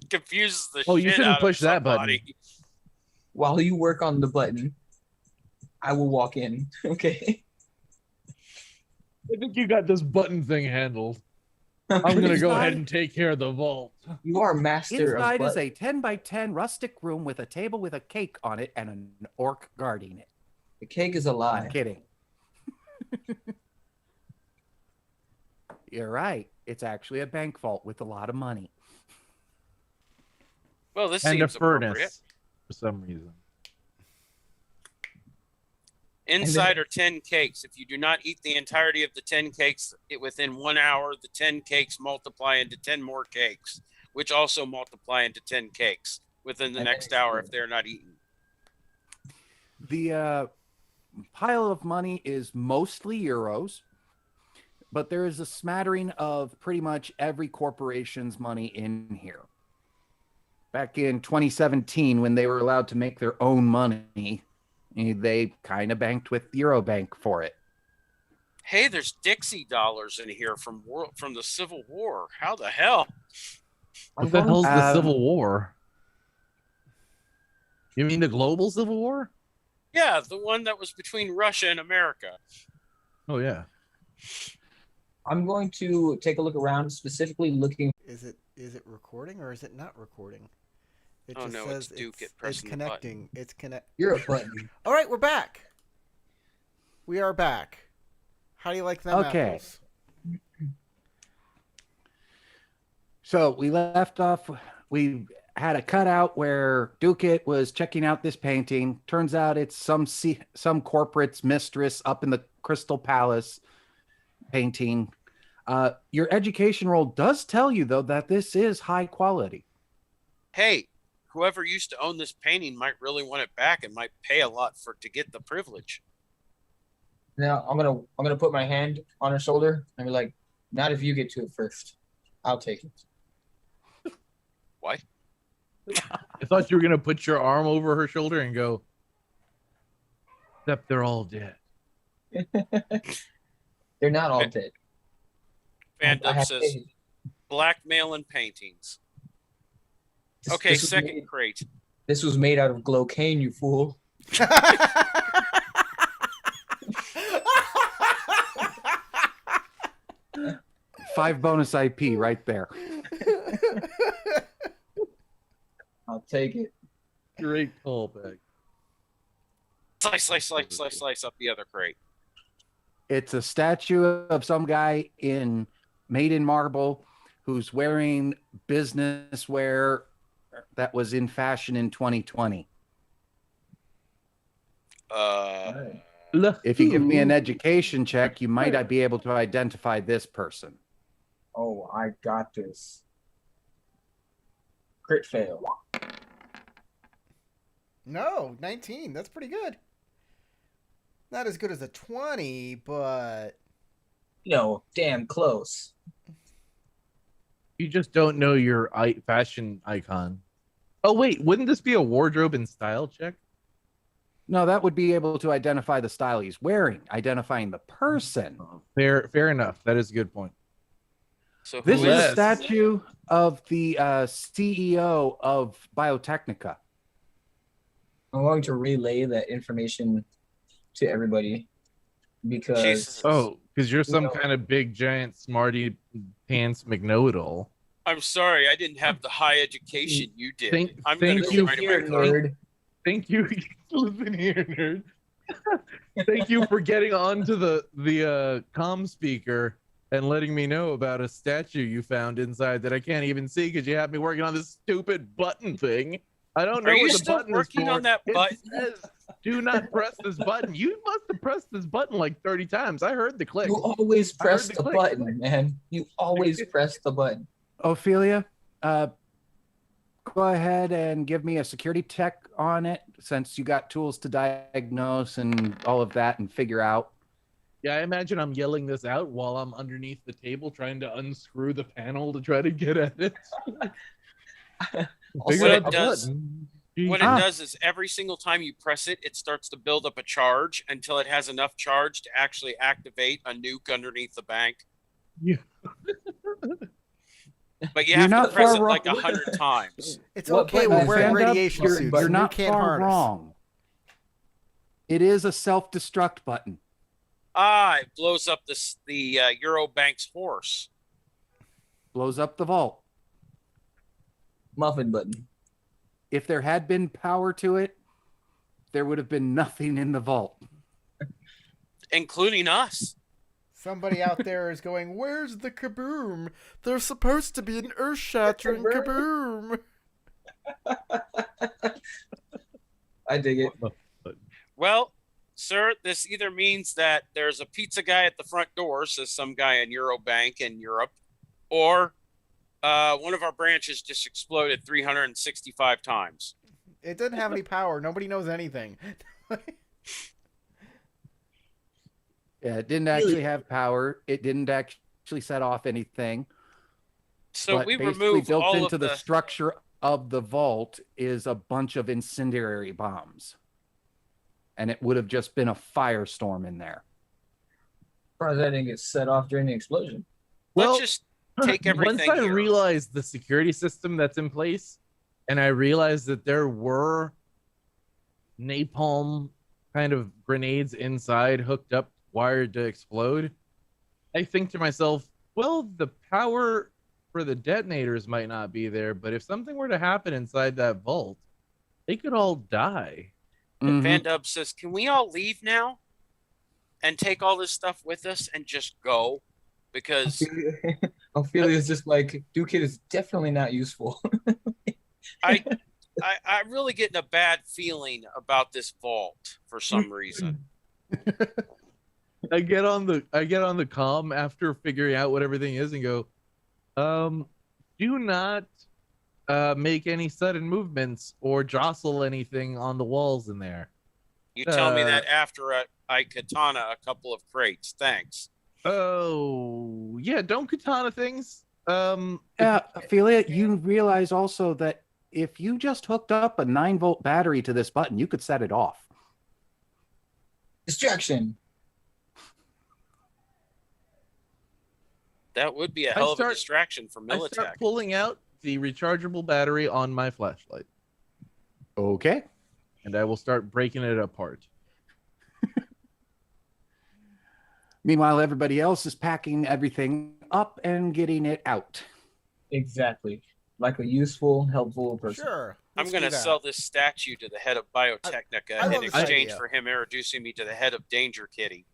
Confuses the Oh, shit you shouldn't out push of that button. somebody. While you work on the button, I will walk in. Okay. I think you got this button thing handled. I'm gonna go ahead and take care of the vault. You are master Inside of is a 10 by 10 rustic room with a table with a cake on it and an orc guarding it. The cake is a I'm lie. kidding. You're right. It's actually a bank vault with a lot of money. Well, this And a seems appropriate. furnace for some reason. Inside are 10 cakes. If you do not eat the entirety of the 10 cakes within 1 hour, the 10 cakes multiply into 10 more cakes, which also multiply into 10 cakes within the And next then- hour if they're not eaten. The pile of money is mostly euros, but there is a smattering of pretty much every corporation's money in here. Back in 2017, when they were allowed to make their own money, they kind of banked with Eurobank for it. Hey, there's Dixie dollars in here from the Civil War. How the hell? What the hell's the Um, Civil War? You mean the global Civil War? Yeah, the one that was between Russia and America. Oh yeah. I'm going to take a look around, specifically looking. Is it Is it recording or is it not recording? It Oh just no, it's says Duke it's pressing the button. connecting. It's connect. You're a button. All right, we're back. We are back. How do you like them Okay. apples? So we left off. We had a cutout where Ducat was checking out this painting. Turns out it's some corporate's mistress up in the Crystal Palace painting. Your education role does tell you though that this is high quality. Hey, whoever used to own this painting might really want it back and might pay a lot to get the privilege. Now I'm gonna put my hand on her shoulder and be like, not if you get to it first. I'll take it. Why? I thought you were gonna put your arm over her shoulder and go, except they're all dead. They're not all dead. Van I Dub have says faith. blackmail and paintings. Okay, This was second made- crate. This was made out of Glowcaine, you fool. 5 bonus IP right there. I'll take it. Great callback. Slice up the other crate. It's a statue of some guy made in marble who's wearing business wear that was in fashion in 2020. If you give me an education check, you might be able to identify this person. Oh, I got this. Crit fail. No, 19. That's pretty good. Not as good as a 20, but No, damn close. You just don't know your fashion icon. Oh wait, wouldn't this be a wardrobe and style check? No, that would be able to identify the style he's wearing, identifying the person. Fair enough. That is a good point. So This who is is a statue of the CEO of Biotechnica. I'm going to relay that information to everybody because Jesus. Oh, because you're some No. kind of big giant smarty pants McKnow-it-all. I'm sorry, I didn't have the high education you did. I'm thank gonna you. go right here, in my car. nerd. Thank you. Listen here, nerd. Thank you for getting onto the comm speaker and letting me know about a statue you found inside that I can't even see because you have me working on this stupid button thing. I don't know Are you what the still button working is for. on that It button? says, do not press this button. You must have pressed this button like 30 times. I heard the click. You always I heard press the the click. button, man. You always press the button. Ophelia, go ahead and give me a security check on it since you got tools to diagnose and all of that and figure out. Yeah, I imagine I'm yelling this out while I'm underneath the table trying to unscrew the panel to try to get at it. Also, Figure what out it the does- button. What Ah. it does is every single time you press it, it starts to build up a charge until it has enough charge to actually activate a nuke underneath the bank. Yeah. But you You're have to not press far it like wrong. 100 times. it's What okay. button We're is wearing that? radiation You're, suits. you're You not can't far harm us. wrong. It is a self-destruct button. It blows up the Eurobank's horse. Blows up the vault. muffin button. If there had been power to it, there would have been nothing in the vault. Including us. Somebody out there is going, "Where's the kaboom? There's supposed to be an earth-shattering kaboom." I dig it. Well, sir, this either means that there's a pizza guy at the front door, says some guy in Eurobank in Europe, or one of our branches just exploded 365 times. It doesn't have any power. Nobody knows anything. Yeah, it didn't actually have power. It didn't actually set off anything. So but we basically removed built all into of the structure of the vault is a bunch of incendiary bombs. And it would have just been a firestorm in there. Surprised that didn't get set off during the explosion. Let's just take everything Once I here. realized the security system that's in place, and I realized that there were napalm kind of grenades inside hooked up, wired to explode, I think to myself, well, the power for the detonators might not be there, but if something were to happen inside that vault, they could all die. Mhm. Van Dub says, "Can we all leave now and take all this stuff with us and just go?" Because Ophelia's just like, Duke Kid is definitely not useful. I'm really getting a bad feeling about this vault for some reason. I get on the comm after figuring out what everything is and go, do not make any sudden movements or jostle anything on the walls in there. You tell me that after I katana a couple of crates. Thanks. Oh yeah, don't katana things. Yeah, Ophelia, you realize also that if you just hooked up a 9-volt battery to this button, you could set it off. Distraction. That would be a hell of a distraction for I Militech. start pulling out the rechargeable battery on my flashlight, Okay. and I will start breaking it apart. Meanwhile, everybody else is packing everything up and getting it out. Exactly. Like a useful, helpful person. Sure. I'm let's going do to that. sell this statue to the head of Biotechnica I love in this exchange idea. for him introducing me to the head of Danger Kitty.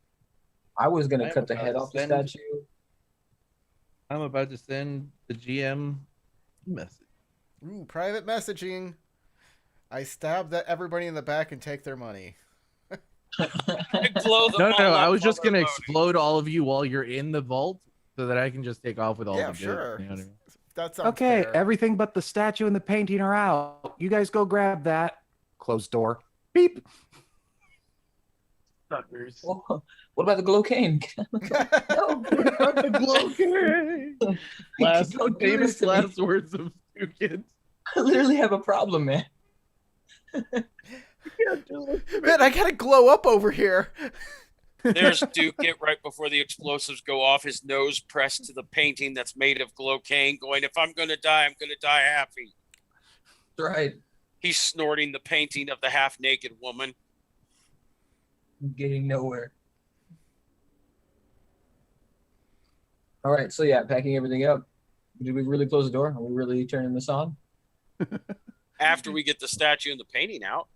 I was going I to am cut the about head to off the send- statue. I'm about to send the GM a message. Ooh, private messaging. I stab everybody in the back and take their money. I blow them No, all no, up I was while just gonna they're voting. explode all of you while you're in the vault, so that I can just take off with all Yeah, the sure. goods, you know what I mean? That sounds Okay, fair. everything but the statue and the painting are out. You guys go grab that. Closed door. Beep. Suckers. What about the Glowcaine? No. Glowcaine. Last Don't do famous this to me. last words of two kids. I literally have a problem, man. Man, I gotta glow up over here. There's Duke it right before the explosives go off, his nose pressed to the painting that's made of Glowcaine, going, "If I'm going to die, I'm going to die happy." That's right. He's snorting the painting of the half-naked woman. I'm getting nowhere. All right, so yeah, packing everything up. Did we really close the door? Are we really turning this on? After we get the statue and the painting out.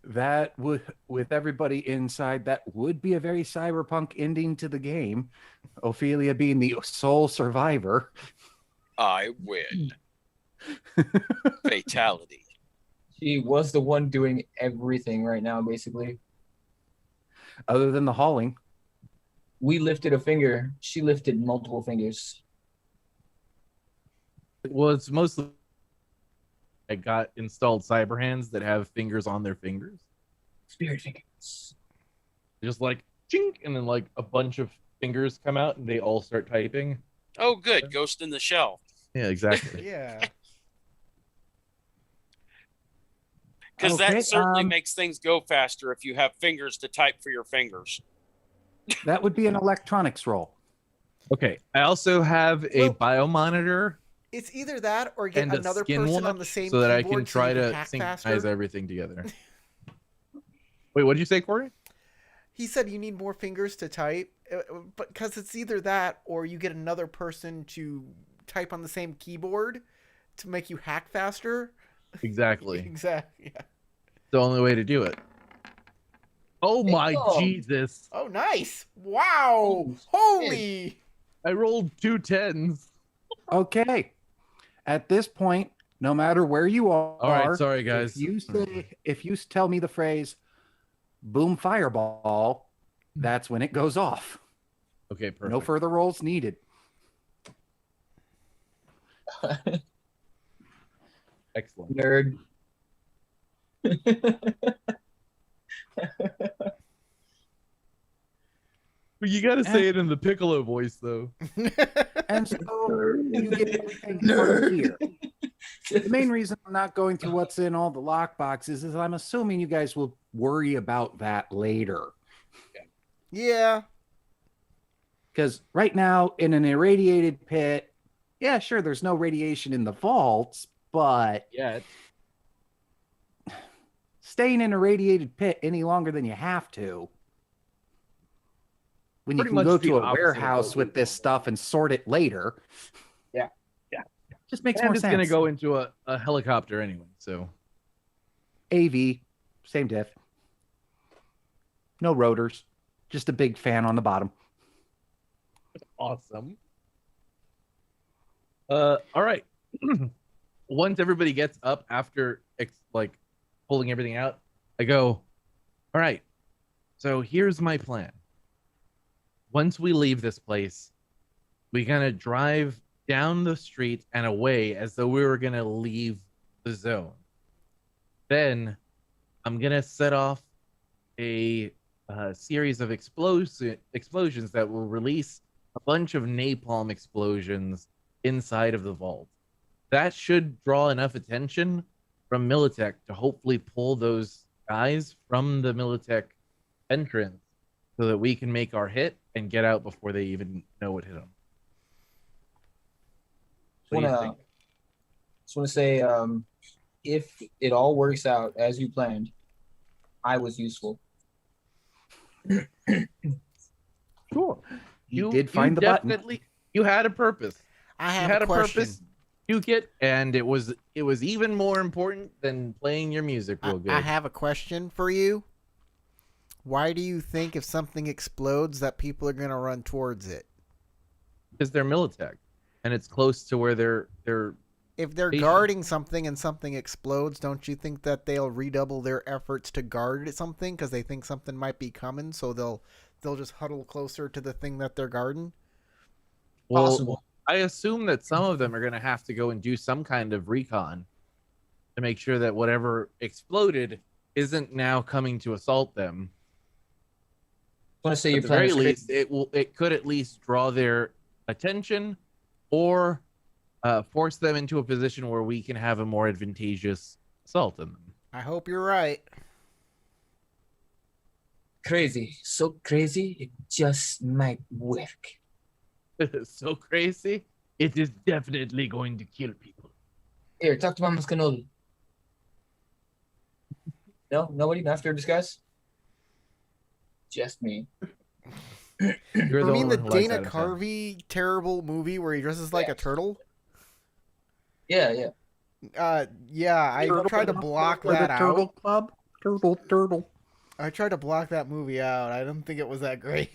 That would, with everybody inside, that would be a very cyberpunk ending to the game. Ophelia being the sole survivor. I win. Fatality. She was the one doing everything right now, basically. Other than the hauling. We lifted a finger. She lifted multiple fingers. Well, it's mostly I got installed cyber hands that have fingers on their fingers, Spirit fingers. just like chink, and then like a bunch of fingers come out and they all start typing. Oh, good. Ghost in the Shell. Yeah, exactly. Yeah. Because Okay, that certainly makes things go faster if you have fingers to type for your fingers. That would be an electronics roll. Okay, I also have a Well- biomonitor It's either that or get and a another skin person watch on the same so that I keyboard can try so you to hack synchronize faster. everything together. Wait, what did you say, Corey? He said you need more fingers to type, but because it's either that or you get another person to type on the same keyboard to make you hack faster. Exactly. Exactly. Yeah. The only way to do it. Oh my Oh. Jesus. Oh, nice! Wow! Oh, Holy! I rolled 2 10s. Okay. At this point, no matter where you are, All right, sorry guys. if you tell me the phrase "boom fireball," that's when it goes off. Okay, perfect. No further rolls needed. Excellent. Nerd. You got to say it in the Piccolo voice though. And so you get everything from here. The main reason I'm not going through what's in all the lock boxes is I'm assuming you guys will worry about that later. Yeah. Because right now, in an irradiated pit, yeah, sure, there's no radiation in the vaults, but Yeah. staying in a radiated pit any longer than you have to, when you Pretty can much go the to a opposite of warehouse what we with this want. stuff and sort it later. Just makes And more it's sense. gonna go into a helicopter anyway. So AV, same diff. No rotors, just a big fan on the bottom. awesome. All right. Once everybody gets up after like pulling everything out, I go, all right. So here's my plan. Once we leave this place, we're gonna drive down the street and away as though we were gonna leave the zone. Then I'm gonna set off a series of explosions that will release a bunch of napalm explosions inside of the vault. That should draw enough attention from Militech to hopefully pull those guys from the Militech entrance so that we can make our hit and get out before they even know what hit them. What do you think? Just want to say, if it all works out as you planned, I was useful. Sure. You did find the button. You had a purpose. I You have had a a question. purpose. You get, and it was even more important than playing your music real good. I have a question for you. Why do you think if something explodes that people are going to run towards it? Because they're Militech, and it's close to where they're If they're Patient. guarding something and something explodes, don't you think that they'll redouble their efforts to guard something because they think something might be coming, so they'll just huddle closer to the thing that they're guarding? Possible. I assume that some of them are going to have to go and do some kind of recon to make sure that whatever exploded isn't now coming to assault them. I want to say At your the plan very is least, it could at least draw their attention or force them into a position where we can have a more advantageous assault on them. I hope you're right. crazy. So crazy, it just might work. So crazy, it is definitely going to kill people. Here, talk to Mama Cannoli. No, nobody after disguise. Just me. You're You the mean only the one who likes Dana Adam Sandler. Carvey terrible movie where he dresses like a turtle? Yeah, yeah. Yeah, I tried to block Or the that Turtle out. Club. Turtle. I tried to block that movie out. I don't think it was that great.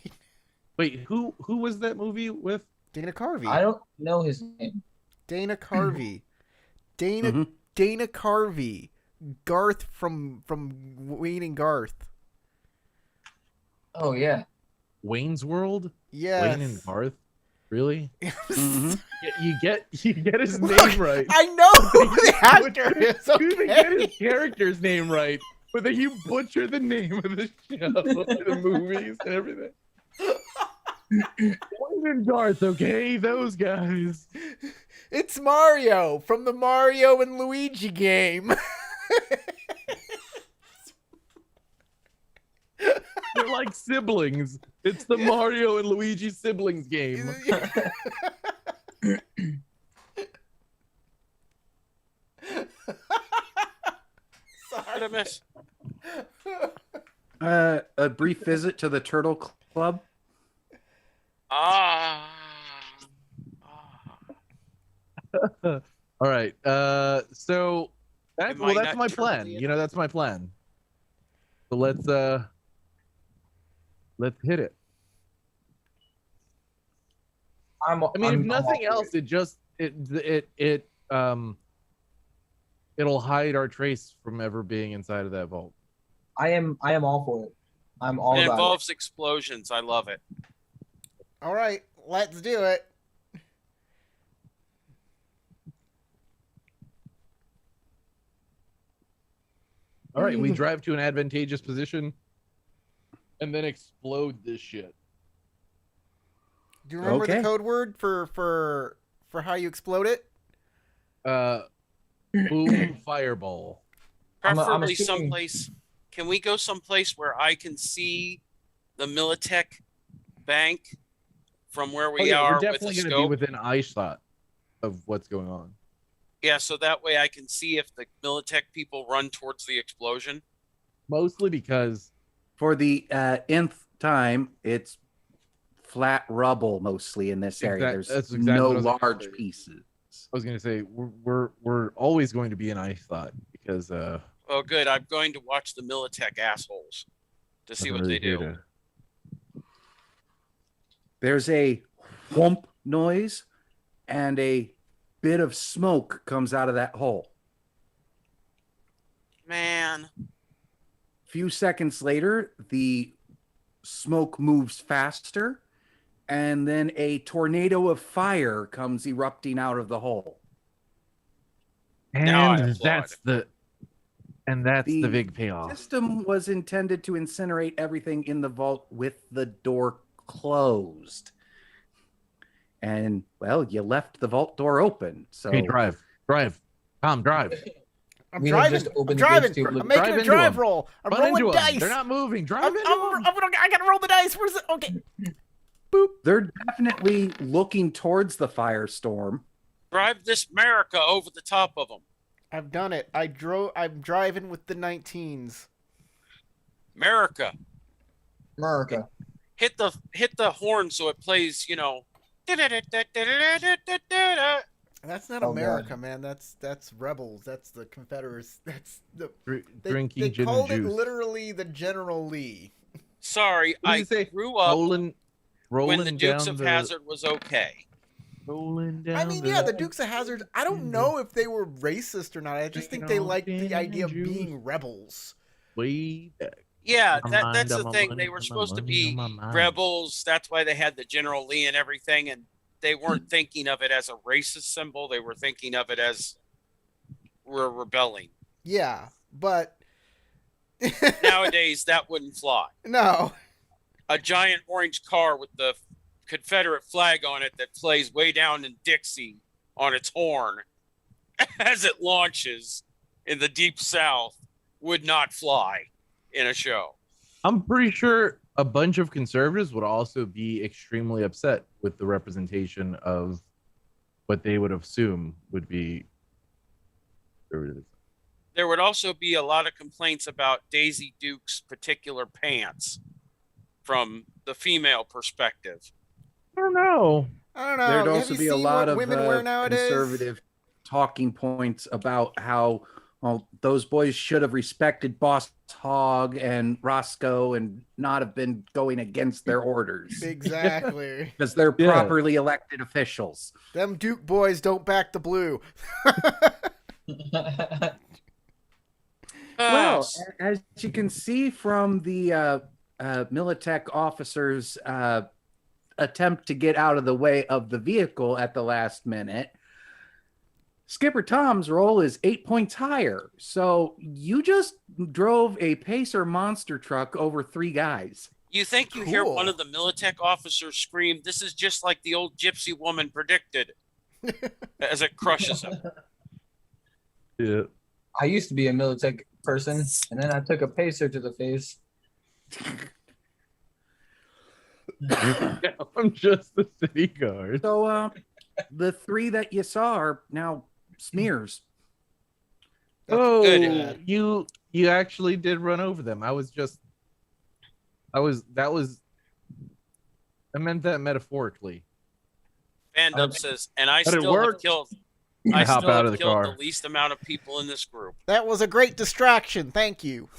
Wait, who was that movie with? Dana Carvey. I don't know his name. Dana Carvey. Dana Mhm. Dana Carvey. Garth from Wayne and Garth. Oh yeah. Wayne's World? Yes. Wayne and Garth? Really? Mhm. You get his name Look, right. I know who the actor is. You even get his Okay. character's name right, but then you butcher the name of the show, the movies, and everything. Wayne and Garth, okay? Those guys. It's Mario from the Mario and Luigi game. They're like siblings. It's the Mario and Luigi siblings game. What I miss? A brief visit to the Turtle Club. Ah. All right. So Am I that's not my turtly plan. enough? You know, that's my plan. So let's hit it. I mean, if nothing else, it'll hide our trace from ever being inside of that vault. I am all for it. I'm all It about involves explosions. I love it. All right, let's do it. All right, we drive to an advantageous position and then explode this shit. Do you remember Okay. the code word for how you explode it? Boom fireball. I'm Preferably assuming- someplace. Can we go someplace where I can see the Militech bank from where we We're are with the definitely going to be scope? within eye shot of what's going on. Yeah, so that way I can see if the Militech people run towards the explosion. Mostly because For the nth time, it's flat rubble mostly in this area. Exact- There's that's exactly no what I was gonna large say. pieces. was gonna say we're always going to be an I thought because Oh, good. I'm going to watch the Militech assholes to see I'm what really they here do. There's a whomp noise, and a bit of smoke comes out of that hole. Man, Few seconds later, the smoke moves faster, and then a tornado of fire comes erupting out of the hole. Now I and applaud. that's the The big payoff. system was intended to incinerate everything in the vault with the door closed. And, well, you left the vault door open. So Okay, drive, Tom, drive. I'm We have driving. just opened I'm the gates driving. to I'm making drive a into drive them. roll. I'm Run rolling into them. dice. They're not moving. Drive into them. I gotta roll the dice. Where's it? Okay. Boop. they're definitely looking towards the firestorm. Drive this America over the top of them. I've done it. I'm driving with the 19s. America, America. hit the horn so it plays. That's not Oh, America, God. man. That's rebels. That's the Confederates. That's the Drinking they gin called and it juice. literally the General Lee. Sorry, What did I you say? grew up Rolling when the Dukes down of the Hazzard was okay. rolling down. I mean, yeah, the Dukes of Hazzard. I don't know if they were racist or not. I just think they liked the idea of being rebels. way back. Yeah, My that's mind, the my thing. money, They were my supposed to money, be my mind. rebels. That's why they had the General Lee and everything, and they weren't thinking of it as a racist symbol. They were thinking of it as we're rebelling. Yeah, but Nowadays, that wouldn't fly. no. A giant orange car with the Confederate flag on it that plays way down in Dixie on its horn as it launches in the deep south would not fly in a show. I'm pretty sure a bunch of conservatives would also be extremely upset with the representation of what they would assume would be conservatives. There would also be a lot of complaints about Daisy Duke's particular pants from the female perspective. I don't know. I don't know. There'd Have also you be a seen lot what of women wear nowadays? conservative talking points about how, well, those boys should have respected Boss Hogg and Roscoe and not have been going against their orders Exactly. because they're Yeah. properly elected officials. Them Duke boys don't back the blue. Well, as you can see from the Militech officer's attempt to get out of the way of the vehicle at the last minute, Skipper Tom's roll is 8 points higher. So you just drove a Pacer monster truck over 3 guys. you think you hear Cool. one of the Militech officers scream, "This is just like the old gypsy woman predicted," as it crushes him. Yeah. I used to be a Militech person, and then I took a pacer to the face. I'm just the city guard. So the 3 that you saw are now smears. Oh, good. you actually did run over them. I meant that metaphorically. Fandom says, and I But it still have worked. killed. I I hop still out have of the killed car. the least amount of people in this group. That was a great distraction. Thank you.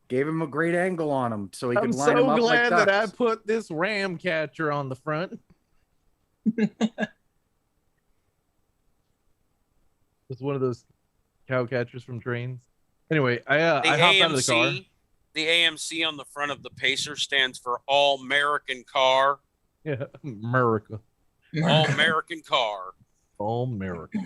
Gave him a great angle on him so he I'm could line them so up like glad that I ducks. put this ram catcher on the front. It's one of those cow catchers from trains. Anyway, I hop out of the car. The AMC on the front of the Pacer stands for All American Car. Yeah, America. All American Car. All America.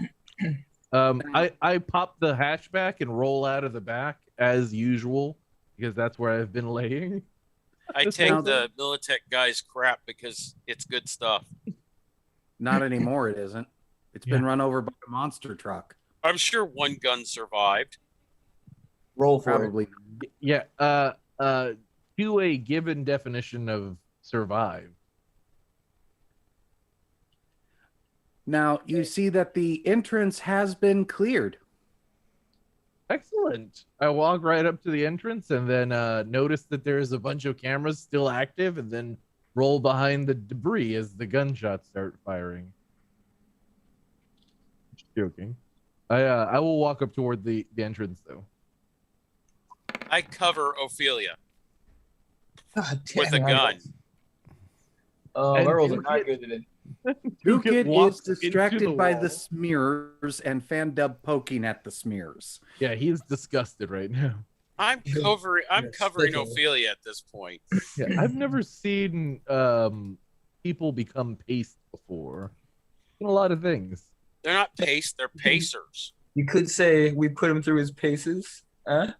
I pop the hatchback and roll out of the back as usual because that's where I've been laying. I This take now- the Militech guy's crap because it's good stuff. Not anymore, it isn't. It's been run over by a monster truck. I'm sure one gun survived. Roll for Probably. Yeah. Do a given definition of survive. Now you see that the entrance has been cleared. Excellent. I walk right up to the entrance and then notice that there's a bunch of cameras still active and then roll behind the debris as the gunshots start firing. Joking. I will walk up toward the entrance though. I cover Ophelia God with a damn, gun. Oh, And my rolls are you not get- good today. Dukit walks is into distracted by wall. the smears and Fandub poking at the smears. Yeah, he is disgusted right now. I'm You're- covering you're sticking. Ophelia at this point. Yeah, I've never seen people become paste before. In a lot of things. They're not pace, they're pacers. You could say we put him through his paces. Huh?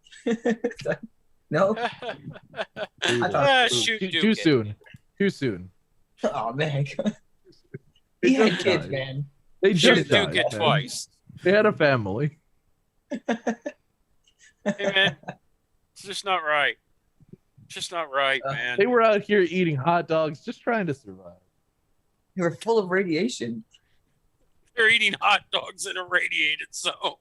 No? Shoot, Too Duke. soon. Too soon. Oh man. They He had just kids, died. man. They Shoot just Duke died, it man. twice. They had a family. Hey man, it's just not right. Just not right, man. They were out here eating hot dogs, just trying to survive. They were full of radiation. They're eating hot dogs in a radiated zone.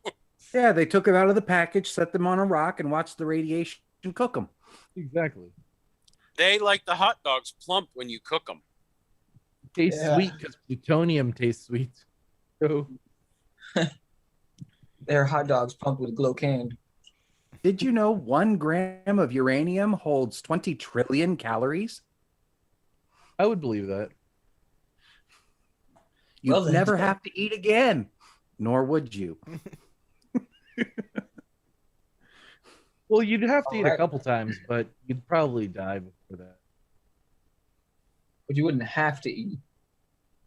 Yeah, they took them out of the package, set them on a rock, and watched the radiation cook them. Exactly. They like the hot dogs plump when you cook them. Tastes Yeah. sweet because plutonium tastes sweet. So They're hot dogs pumped with Glowcaine. Did you know 1 gram of uranium holds 20 trillion calories? I would believe that. You'd Well then. never have to eat again, nor would you. Well, you'd have to eat a Alright. couple times, but you'd probably die before that. But you wouldn't have to eat.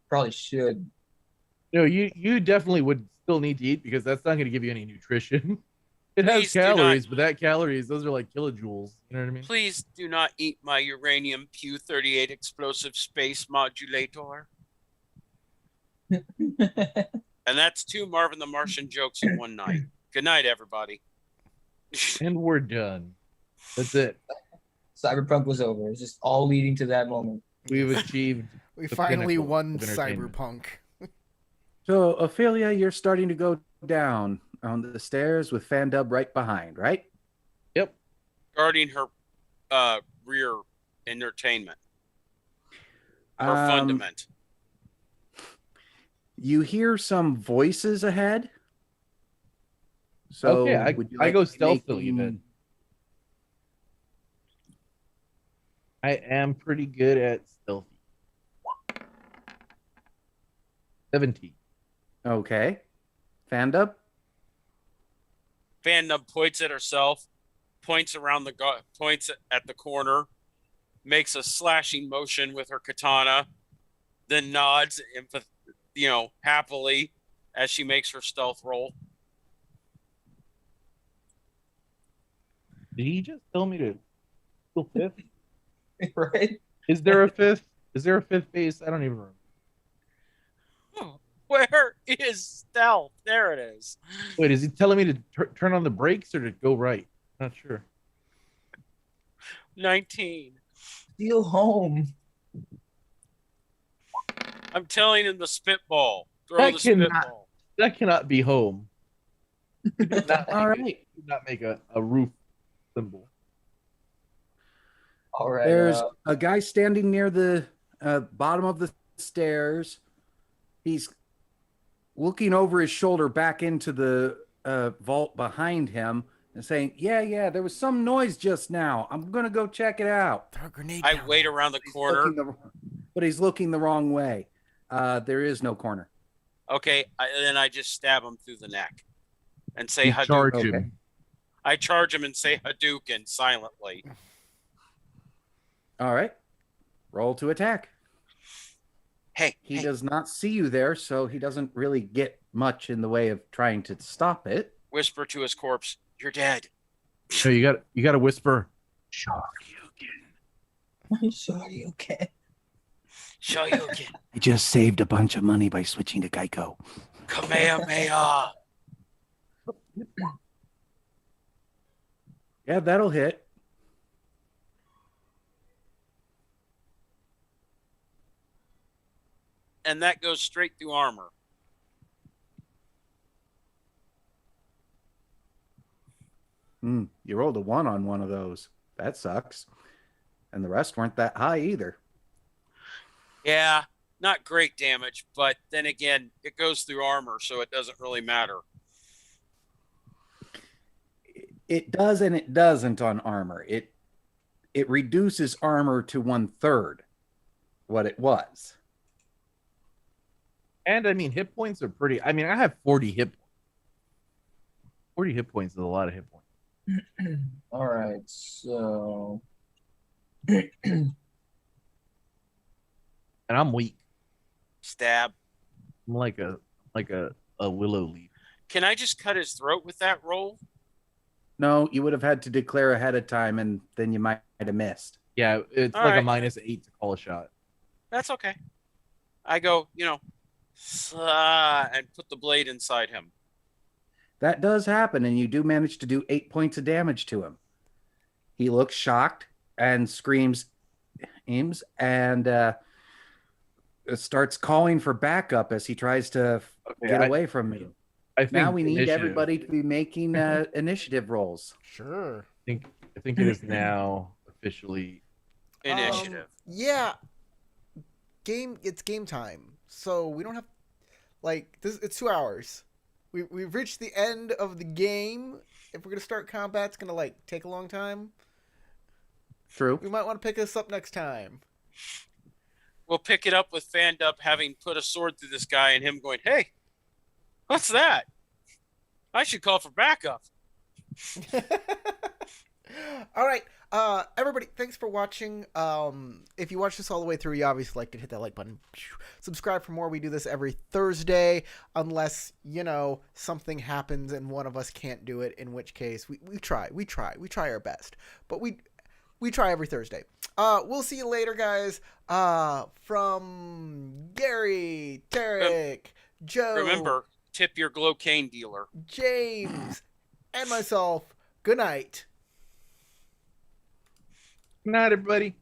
Probably should. No, you definitely would still need to eat because that's not going to give you any nutrition. It has Please do not- calories, but that calories, those are like kilojoules. You know what I mean? Please do not eat my uranium Q-38 explosive space modulator. And that's 2 Marvin the Martian jokes in one night. Good night, everybody. And we're done. That's it. Cyberpunk was over. It's just all leading to that moment. We've achieved. We The finally pinnacle won of entertainment. Cyberpunk. So, Ophelia, you're starting to go down on the stairs with Fandub right behind, right? Yep. Guarding her rear entertainment. Her fundament. You hear some voices ahead. So Okay, would you I like go to make stealthily then. I am pretty good at stealthy. 17. Okay. Fandub? Fandom points at herself, points around points at the corner, makes a slashing motion with her katana, then nods, happily as she makes her stealth roll. Did he just tell me to go fifth? Right? Is there a fifth? Is there a fifth base? I don't even remember. Where is stealth? There it is. Wait, is he telling me to turn on the brakes or to go right? Not sure. 19. Steal home. I'm telling him the spitball. Throw That the cannot- spitball. That cannot be home. You did not All make right. do not make a roof symbol. All right. There's a guy standing near the bottom of the stairs. He's looking over his shoulder back into the vault behind him and saying, yeah, there was some noise just now. I'm going to go check it out. Throw a grenade I down wait there. around the He's corner. but he's looking the wrong way. There is no corner. Okay, then I just stab him through the neck and say You charge Hadouken. Okay. him. I charge him and say Hadouken silently. All right. Roll to attack. Hey, He hey, does not see you there, so he doesn't really get much in the way of trying to stop it. whisper to his corpse, "You're dead." So you got to whisper. Sorry, okay. Show you again. I just saved a bunch of money by switching to Geico. Kamehameha. Yeah, that'll hit. And that goes straight through armor. You rolled a 1 on one of those. That sucks. And the rest weren't that high either. Yeah, not great damage, but then again, it goes through armor, so it doesn't really matter. It does and it doesn't on armor. It reduces armor to 1/3 what it was. And I mean, hit points are pretty. I mean, I have 40 hit points. 40 hit points is a lot of hit points. All right, so And I'm weak. Stab. I'm like a willow leaf. Can I just cut his throat with that roll? No, you would have had to declare ahead of time, and then you might have missed. Yeah, it's All like right. a -8 to call a shot. That's okay. I go, and put the blade inside him. That does happen, and you do manage to do 8 points of damage to him. He looks shocked and screams, "Eames," and starts calling for backup as he tries to get away from you. I think Now we need initiative. everybody to be making initiative rolls. Sure. I think it is now officially. Initiative. Yeah. It's game time. So we don't have this. It's 2 hours. We've reached the end of the game. If we're gonna start combat, it's gonna take a long time. True. We might want to pick this up next time. We'll pick it up with Fandup having put a sword through this guy and him going, "Hey, what's that? I should call for backup." All right, everybody, thanks for watching. If you watch this all the way through, you obviously liked it, hit that like button. Subscribe for more. We do this every Thursday, unless something happens and one of us can't do it, in which case we try our best, but we try every Thursday. We'll see you later, guys. From Gary, Tarek, Joe, Remember, tip your Glowcaine dealer. James, and myself. Good night. Good night, everybody.